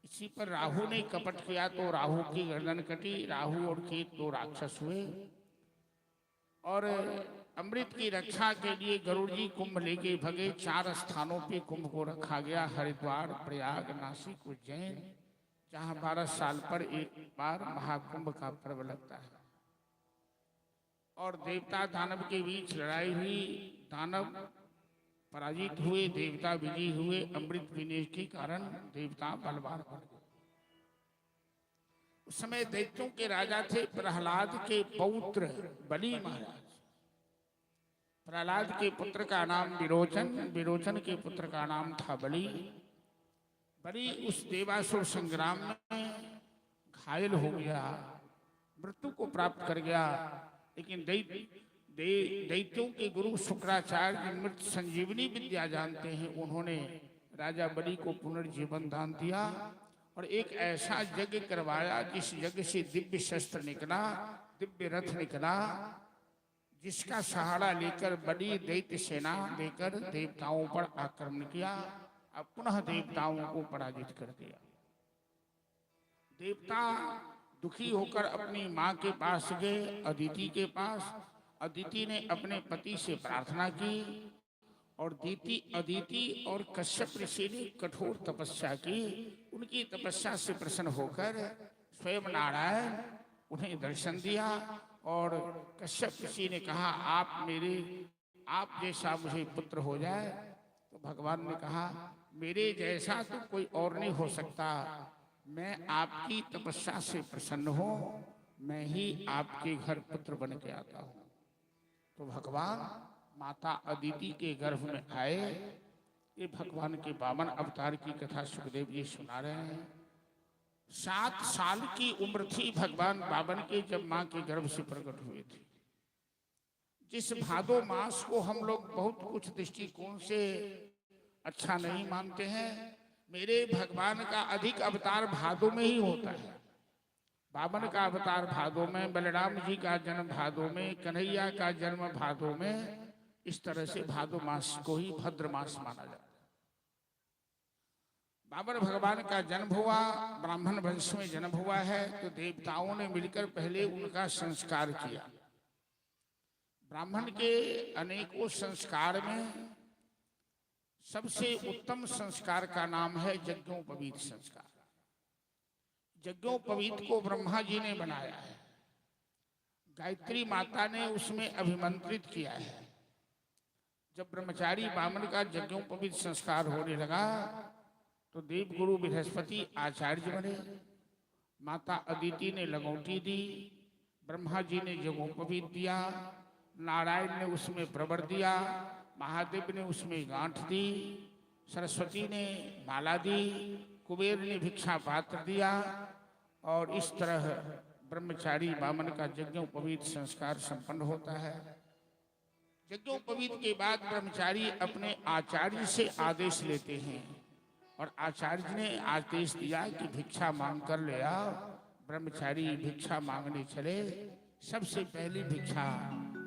Speaker 1: इसी पर राहु ने कपट किया तो राहु की गर्दन कटी। राहु और केतु दो राक्षस हुए और अमृत की रक्षा के लिए गरुड़ जी कुंभ लेके भगे। 4 स्थानों पे कुंभ को रखा गया, हरिद्वार, प्रयाग, नासिक, उज्जैन, जहाँ 12 साल पर एक बार महाकुंभ का पर्व लगता है। और देवता दानव के बीच लड़ाई हुई, दानव पराजित हुए, देवता विजयी हुए। अमृत पीने के कारण देवता बलवान बन गए। उस समय दैत्यों के राजा थे प्रहलाद के पौत्र बलि महाराज। प्रहलाद के पुत्र का नाम विरोचन, विरोचन के पुत्र का नाम था बलि। बलि उस देवासुर संग्राम में घायल हो गया, मृत्यु को प्राप्त कर गया। लेकिन दैत्यों के गुरु शुक्राचार्य मृत संजीवनी विद्या जानते हैं, उन्होंने राजा बलि को पुनर्जीवन दान दिया और एक ऐसा यज्ञ करवाया जिस यज्ञ से दिव्य शस्त्र निकला, दिव्य रथ निकला, जिसका सहारा लेकर बलि दैत्य सेना लेकर देवताओं पर आक्रमण किया और पुनः देवताओं को पराजित कर दिया। देवता दुखी होकर अपनी मां के पास गए, अदिति के पास। अदिति ने अपने पति से प्रार्थना की और अदिति और कश्यप ऋषि ने कठोर तपस्या की। उनकी तपस्या से प्रसन्न होकर स्वयं नारायण उन्हें दर्शन दिया और कश्यप ऋषि ने कहा, आप जैसा मुझे पुत्र हो जाए। तो भगवान ने कहा, मेरे जैसा तो कोई और नहीं हो सकता। मैं आपकी तपस्या से प्रसन्न हूं, मैं ही आपके घर पुत्र बन के आता हूं। तो भगवान माता अदिति के गर्भ में आए। ये भगवान के 52 अवतार की कथा सुखदेव जी सुना रहे हैं। 7 साल की उम्र थी भगवान बावन के जब मां के गर्भ से प्रकट हुए थे। जिस भादो मास को हम लोग बहुत कुछ दृष्टिकोण से अच्छा नहीं मानते हैं, मेरे भगवान का अधिक अवतार भादो में ही होता है। बावन का अवतार भादो में, बलराम जी का जन्म भादो में, कन्हैया का जन्म भादो में। इस तरह से भादो मास को ही भद्र मास माना जाता है। बाबर भगवान का जन्म हुआ, ब्राह्मण वंश में जन्म हुआ है, तो देवताओं ने मिलकर पहले उनका संस्कार किया। ब्राह्मण के अनेकों संस्कार में सबसे उत्तम संस्कार का नाम है यज्ञोपवीत संस्कार। यज्ञोपवीत को ब्रह्मा जी ने बनाया है, गायत्री माता ने उसमें अभिमंत्रित किया है। जब ब्रह्मचारी बामन का यज्ञोपवीत संस्कार होने लगा तो देव गुरु बृहस्पति आचार्य बने। माता अदिति ने लगौटी दी, ब्रह्मा जी ने यज्ञोपवीत दिया, नारायण ने उसमें प्रवर दिया, महादेव ने उसमें गांठ दी, सरस्वती ने माला दी, कुबेर ने भिक्षा पात्र दिया। और इस तरह ब्रह्मचारी बामन का यज्ञोपवीत संस्कार संपन्न होता है। यज्ञोपवीत के बाद ब्रह्मचारी अपने आचार्य से आदेश लेते हैं और आचार्य ने आदेश दिया कि भिक्षा मांग कर ले आओ। ब्रह्मचारी भिक्षा मांगने चले। सबसे पहली भिक्षा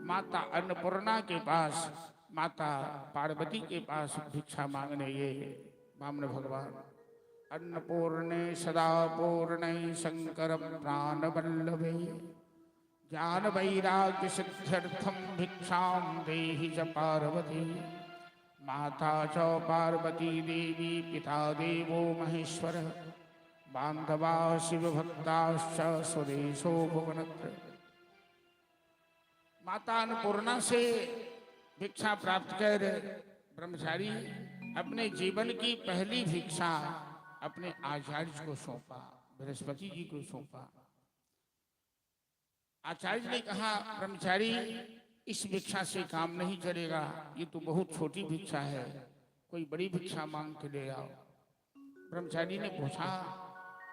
Speaker 1: माता अन्नपूर्णा के पास, माता पार्वती के पास भिक्षा मांगने ये बामन भगवान। अन्नपूर्णे सदा पूर्णे शंकर प्राण वल्लभे ज्ञान वैराग्य सिद्ध्यर्थम भिक्षाम देहि च पार्वती। माता च पार्वती देवी पिता देवो महेश्वर बांधवा शिव भक्ताश्च स्वदेशो भुवनत्र। माता अन्नपूर्णा से भिक्षा प्राप्त कर ब्रह्मचारी अपने जीवन की पहली भिक्षा अपने आचार्य को सौंपा, बृहस्पति जी को सौंपा। आचार्य ने कहा, ब्रह्मचारी इस भिक्षा से काम नहीं चलेगा, ये तो बहुत छोटी भिक्षा है, कोई बड़ी भिक्षा मांग के ले आओ। ब्रह्मचारी ने पूछा,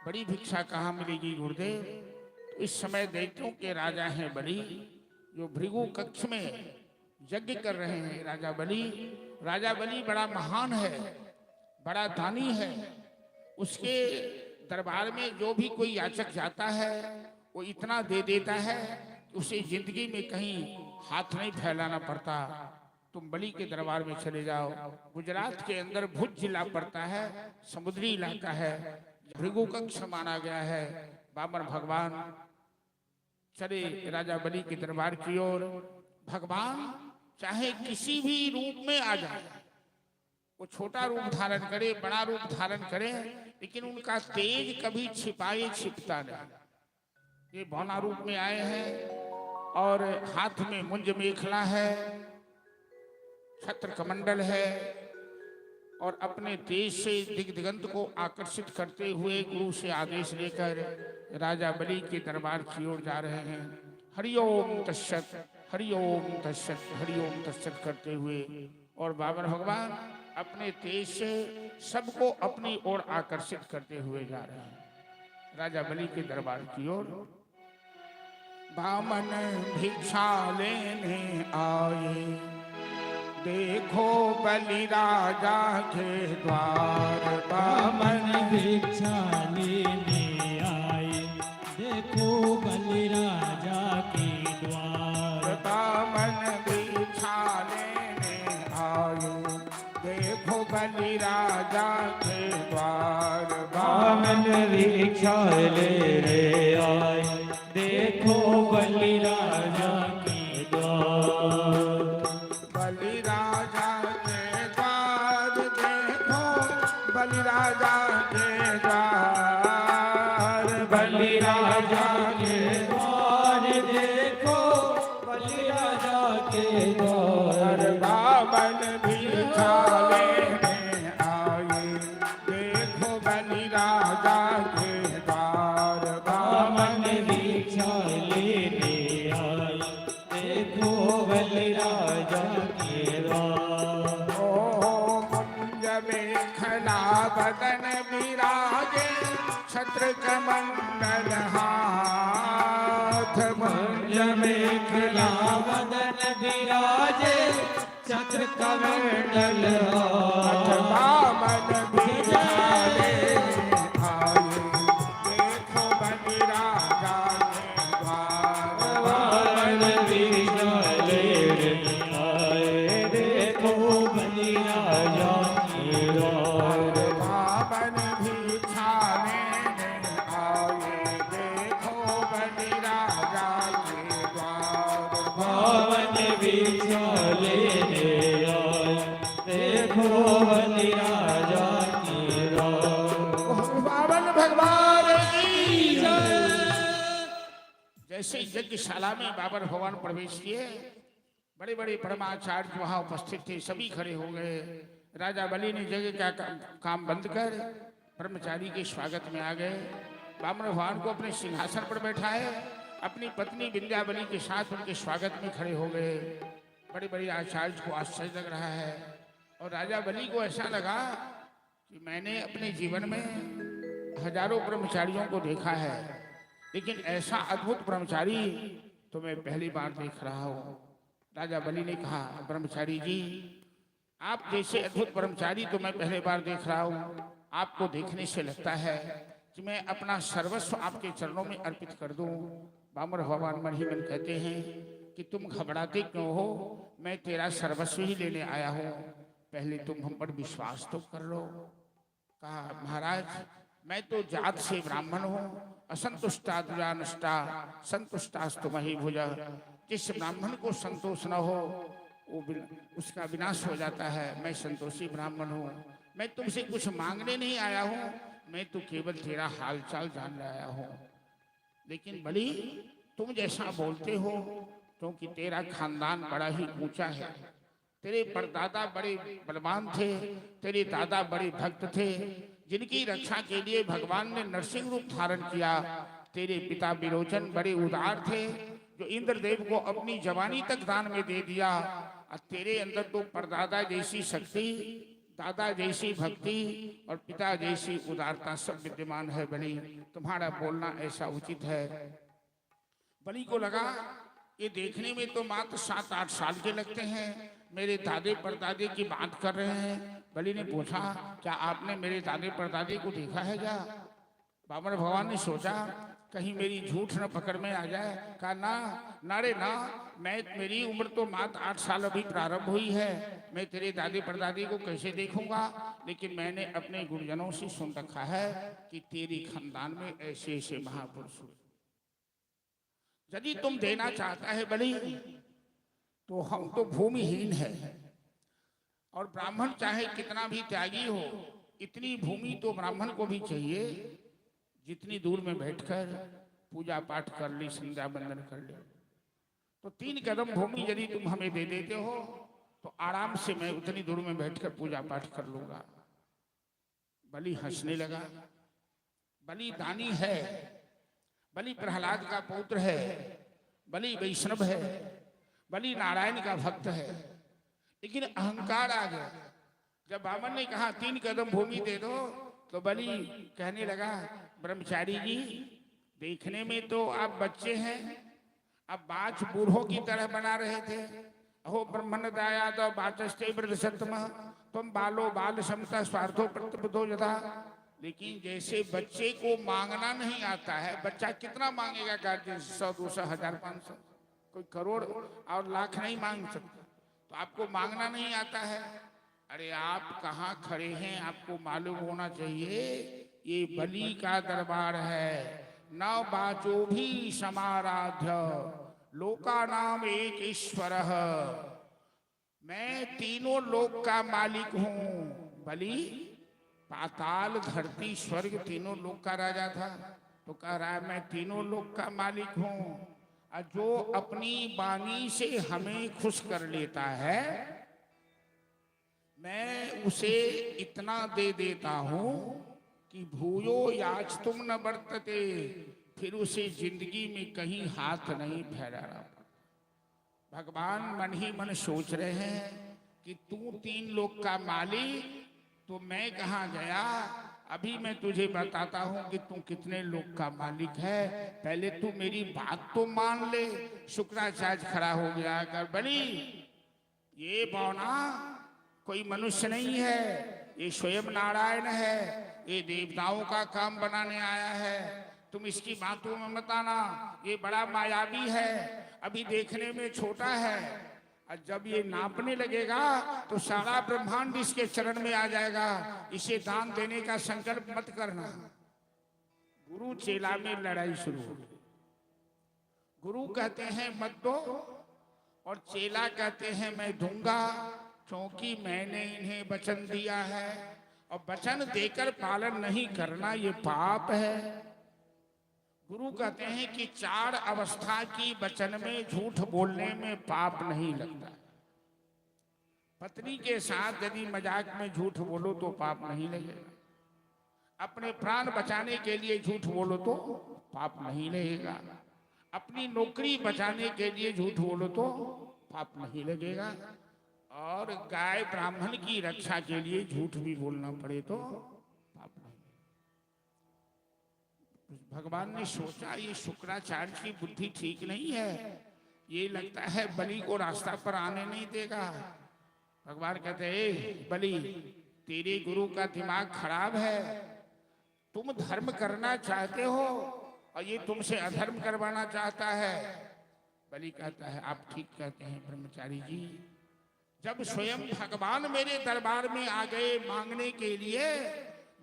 Speaker 1: बड़ी भिक्षा कहाँ मिलेगी गुरुदेव? तो इस समय दैत्यों के राजा हैं बलि, जो भृगु कक्ष में यज्ञ कर रहे हैं राजा बलि। राजा बलि बड़ा महान है, बड़ा दानी है। उसके दरबार में जो भी कोई याचक जाता है वो इतना दे देता है कि उसे जिंदगी में कहीं हाथ नहीं फैलाना पड़ता। तुम बलि के दरबार में चले जाओ। गुजरात के अंदर भुज जिला पड़ता है, समुद्री इलाका है, भृगु कक्ष माना गया है। बामन भगवान चले राजा बलि के दरबार की ओर। भगवान चाहे किसी भी रूप में आ जाए, वो छोटा रूप धारण करे, बड़ा रूप धारण करे, लेकिन उनका तेज कभी छिपाए छिपता नहीं। ये बौना रूप में आए हैं और हाथ में मुंज मेखला है, छत्र कमंडल है और अपने तेज से दिग दिगंत को आकर्षित करते हुए गुरु से आदेश लेकर राजा बलि के दरबार की ओर जा रहे हैं। हरिओम तस्सत, हरिओम तस्सत, हरिओम तस्सत करते हुए और बाबर भगवान अपने तेज से सबको अपनी ओर आकर्षित करते हुए जा रहे हैं राजा बलि के दरबार की ओर। बामन भिक्षा लेने आए, देखो बलि राजा के द्वार।
Speaker 2: बामन भिक्षा लेने आए, देखो बलि राजा के द्वार।
Speaker 1: बामन भिक्षा लेने आए, देखो बलि राजा के द्वार।
Speaker 2: बामन भिक्षा लेने आए, देखो बलि राजा के द्वार।
Speaker 1: बलि राजा के द्वार देखो, बलि राजा के द्वार।
Speaker 2: बलि राजा के द्वार देखो, बलि राजा के द्वार।
Speaker 1: बामन भिक्षा लेने आए, देखो बलि राजा के द्वार।
Speaker 2: बामन भिक्षा लेने आए, देखो बलि राजा के द्वार।
Speaker 1: ओ मुंज मेखला बदन विराजे, छत्र कमंडल हाथ।
Speaker 2: मुंज मेखला बदन विराजे, छत्र कमंडल हाथ।
Speaker 1: बामन भिक्षा लेने आए, देखो बलि राजा के द्वार।
Speaker 2: बामन भिक्षा लेने आए, देखो बलि राजा के द्वार।
Speaker 1: बामन भिक्षा लेने आए, देखो बलि राजा के द्वार।
Speaker 2: बामन भिक्षा लेने आए, देखो बलि राजा के द्वार।
Speaker 1: बामन भगवान की जय। जैसे यज्ञशाला में बाबर भगवान प्रवेश किए, बड़े बड़े परमाचार्य वहां उपस्थित थे, सभी खड़े हो गए। राजा बलि ने जगह का काम बंद कर ब्रह्मचारी के स्वागत में आ गए। बामन भगवान को अपने सिंहासन पर बैठाए, अपनी पत्नी विंध्यावली के साथ उनके स्वागत में खड़े हो गए। बड़े बड़े आचार्य को आश्चर्य लग रहा है और राजा बलि को ऐसा लगा कि मैंने अपने जीवन में हजारों ब्रह्मचारियों को देखा है, लेकिन ऐसा अद्भुत ब्रह्मचारी तो मैं पहली बार देख रहा हूँ। राजा बलि ने कहा, ब्रह्मचारी जी, आप जैसे अद्भुत ब्रह्मचारी तो मैं पहली बार देख रहा हूँ। आपको देखने से लगता है कि मैं अपना सर्वस्व आपके चरणों में अर्पित कर दूं। बामन भगवान मन ही मन कहते हैं कि तुम घबराते क्यों हो, मैं तेरा सर्वस्व ही लेने आया हूँ, पहले तुम हम पर विश्वास तो कर लो। कहा, महाराज मैं तो जात से ब्राह्मण हूँ, असंतुष्टा दुरानुष्टा संतुष्टास्तु मही भुजा। जिस ब्राह्मण को संतोष न हो वो उसका विनाश हो जाता है। मैं संतोषी ब्राह्मण हूँ, मैं तुमसे कुछ मांगने नहीं आया हूँ, मैं तो केवल तेरा हालचाल जानने आया हूँ। लेकिन बलि तुम जैसा बोलते हो, क्योंकि तेरा खानदान बड़ा ही ऊंचा है, तेरे परदादा बड़े बलवान थे, तेरे दादा बड़े भक्त थे, जिनकी रक्षा के लिए भगवान ने नरसिंह रूप धारण किया। तेरे पिता विरोचन बड़े उदार थे, जो इंद्रदेव को अपनी जवानी तक दान में दे दिया। और तेरे अंदर तो परदादा जैसी शक्ति, दादा जैसी भक्ति और पिता जैसी उदारता सब विद्यमान है। बलि तुम्हारा बोलना ऐसा उचित है। बलि को लगा ये देखने में तो मात्र 7-8 साल के लगते हैं, मेरे दादे परदादे की बात कर रहे हैं। बलि ने पूछा, क्या आपने मेरे दादे परदादे को देखा है क्या? बामन भगवान ने सोचा कहीं मेरी झूठ न पकड़ में आ जाए। कहा ना रे ना, मेरी उम्र तो मात्र 8 साल अभी प्रारंभ हुई है, मैं तेरे दादी परदादी को कैसे देखूंगा? लेकिन मैंने अपने गुरुजनों से सुन रखा है कि तेरी खानदान में ऐसे ऐसे महापुरुष हुए। यदि तुम देना चाहता है बलि, तो हम तो भूमिहीन है, और ब्राह्मण चाहे कितना भी त्यागी हो, इतनी भूमि तो ब्राह्मण को भी चाहिए जितनी दूर में बैठकर पूजा पाठ कर ली, संध्या बंदन कर ले। तो 3 कदम भूमि यदि तुम हमें दे देते हो तो आराम से मैं उतनी दूर में बैठकर पूजा पाठ कर लूंगा। बलि हंसने लगा। बलि दानी है, बलि प्रहलाद का पुत्र है, बलि वैष्णव है, बलि नारायण का भक्त है, लेकिन अहंकार आ गया। जब बामन ने कहा 3 कदम भूमि दे दो, तो बलि कहने लगा, ब्रह्मचारी जी, देखने में तो आप बच्चे हैं, अब बाच बूढ़ों की तरह बना रहे थे। अहो ब्रह्मण दया तो बाचस्ते वृद्ध सत्तम, तुम बालो बाल समता स्वार्थो प्रतिपदो यथा। लेकिन जैसे बच्चे को मांगना नहीं आता है, बच्चा कितना मांगेगा? गार्जियन 100, 200, 1000, 500, कोई करोड़ और लाख नहीं मांग सकता। तो आपको मांगना नहीं आता है। अरे आप कहाँ खड़े हैं, आपको मालूम होना चाहिए ये बलि का दरबार है। न बाचो भी समाराध्य लोका नाम एक ईश्वर। मैं तीनों लोक का मालिक हूँ। बलि पाताल धरती स्वर्ग तीनों लोक का राजा था, तो कह रहा है मैं तीनों लोक का मालिक हूँ। और जो अपनी वाणी से हमें खुश कर लेता है, मैं उसे इतना दे देता हूँ कि भूयो याच तुम न बरतते, फिर उसे जिंदगी में कहीं हाथ नहीं फैलाना। भगवान मन ही मन सोच रहे हैं कि तू 3 लोक का मालिक, तो मैं कहाँ गया? अभी मैं तुझे बताता हूँ कि तू कितने लोक का मालिक है, पहले तू मेरी बात तो मान ले। शुक्राचार्य खड़ा हो गया, कर बलि ये बौना कोई मनुष्य नहीं है, ये स्वयं नारायण है, ये देवताओं का काम बनाने आया है। तुम इसकी बातों में मत आना, ये बड़ा मायावी है, अभी देखने में छोटा है, और जब ये नापने लगेगा तो सारा ब्रह्मांड इसके चरण में आ जाएगा। इसे दान देने का संकल्प मत करना। गुरु चेला में लड़ाई शुरू हो गई। गुरु कहते हैं मत दो, और चेला कहते हैं मैं दूंगा, क्योंकि मैंने इन्हें वचन दिया है, और वचन देकर पालन नहीं करना ये पाप है। गुरु कहते हैं कि 4 अवस्था की वचन में झूठ बोलने में पाप नहीं लगता। पत्नी के साथ यदि मजाक में झूठ बोलो तो पाप नहीं लगेगा। अपने प्राण बचाने के लिए झूठ बोलो तो पाप नहीं लगेगा। अपनी नौकरी बचाने के लिए झूठ बोलो तो पाप नहीं लगेगा। और गाय ब्राह्मण की रक्षा के लिए झूठ भी बोलना पड़े तो पाप नहीं। भगवान ने सोचा ये शुक्राचार्य की बुद्धि ठीक नहीं है, ये लगता है बलि को रास्ता पर आने नहीं देगा। भगवान कहते हैं बलि, तेरे गुरु का दिमाग खराब है, तुम धर्म करना चाहते हो और ये तुमसे अधर्म करवाना चाहता है। बलि कहता है आप ठीक कहते हैं ब्रह्मचारी जी, जब स्वयं भगवान मेरे दरबार में आ गए मांगने के लिए,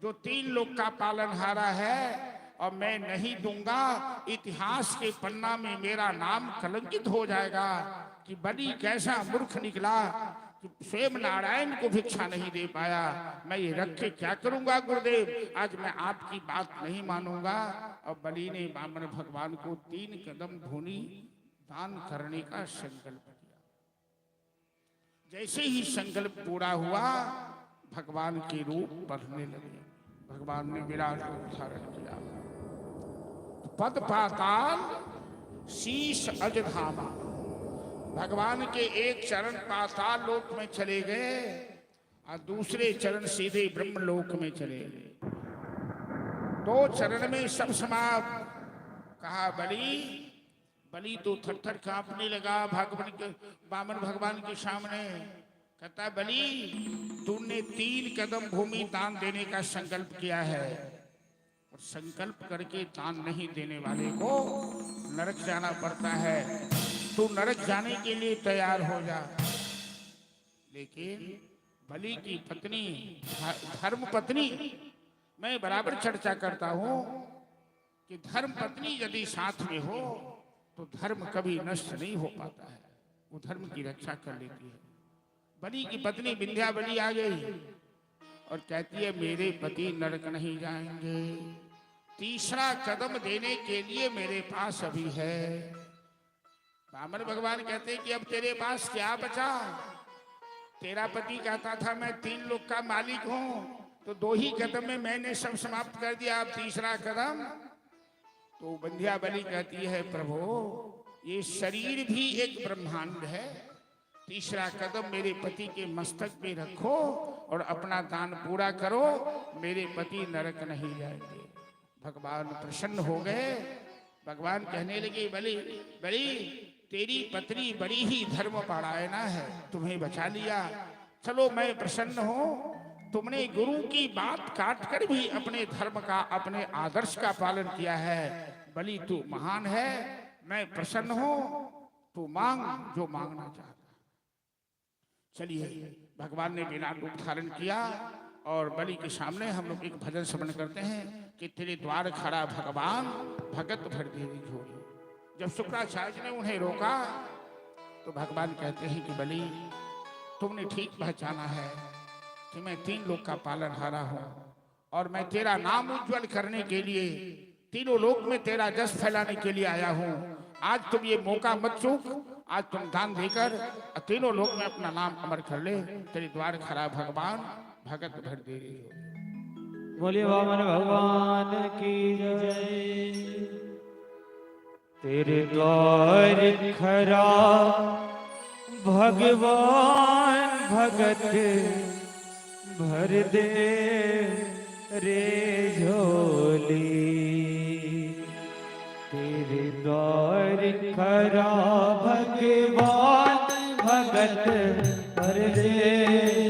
Speaker 1: जो 3 लोक का पालनहारा है, और मैं नहीं दूंगा, इतिहास के पन्ना में मेरा नाम कलंकित हो जाएगा कि बलि कैसा मूर्ख निकला कि स्वयं नारायण को भिक्षा नहीं दे पाया। मैं ये रख के क्या करूंगा गुरुदेव, आज मैं आपकी बात नहीं मानूंगा। और बलि ने वामन भगवान को 3 कदम भूमि दान करने का संकल्प किया। जैसे ही संकल्प पूरा हुआ, भगवान के रूप बढ़ने लगे। भगवान ने विराट रूप धारण किया। पद पाताल शीश अजधामा, भगवान के एक चरण पाताल लोक में चले गए और दूसरे चरण सीधे ब्रह्म लोक में चले गए। 2 चरण में सब समाप्त। कहा बलि बलि तो थर-थर कांपने लगा बामन भगवान के सामने। कहता बलि, तूने 3 कदम भूमि दान देने का संकल्प किया है, और संकल्प करके दान नहीं देने वाले को नरक जाना पड़ता है। तू नरक जाने के लिए तैयार हो जा। लेकिन बलि की पत्नी, धर्म पत्नी, मैं बराबर चर्चा करता हूं कि धर्म पत्नी यदि साथ में हो तो धर्म कभी नष्ट नहीं हो पाता है, वो धर्म की रक्षा कर लेती है। बलि की पत्नी विंध्याबली आ गई और कहती है मेरे पति नरक नहीं जाएंगे, 3रा कदम देने के लिए मेरे पास अभी है। वामन भगवान कहते हैं कि अब तेरे पास क्या बचा? तेरा पति कहता था मैं 3 लोक का मालिक हूं, तो 2 ही कदम में मैंने सब समाप्त कर दिया, अब 3रा कदम। तो विंध्याबली कहती है प्रभु, ये शरीर भी एक ब्रह्मांड है, 3रा कदम मेरे पति के मस्तक पे रखो और अपना दान पूरा करो, मेरे पति नरक नहीं जाएंगे। भगवान प्रसन्न हो गए। भगवान कहने लगे बलि, तेरी पत्नी बड़ी ही धर्मपरायणा है, तुम्हें बचा लिया, चलो मैं प्रसन्न हूं। तुमने गुरु की बात काटकर भी अपने धर्म का, अपने आदर्श का पालन किया है। बलि तू महान है, मैं प्रसन्न हूं, तू मांग जो मांगना चाहता। चलिए, भगवान ने बिना रूप धारण किया और बलि के सामने हम लोग एक भजन श्रवण करते हैं कि तेरे द्वार खड़ा भगवान, भगत भर देवी झोली। जब शुक्राचार्य ने उन्हें रोका तो भगवान कहते हैं कि बलि, तुमने ठीक पहचाना है कि मैं 3 लोक का पालनहारा हूं, और मैं तेरा नाम उज्जवल करने के लिए, 3 लोक में तेरा जस फैलाने के लिए आया हूं। आज तुम ये मौका मत चूक, आज तुम दान देकर 3 लोक में अपना नाम अमर कर ले। तेरे द्वार खड़ा भगवान, भगत भर देवी।
Speaker 2: बोलिए वामन भगवान की जय। तेरे द्वार खरा भगवान, भगत भर दे रे झोली। तेरे द्वार खरा भगवान, भगत भर दे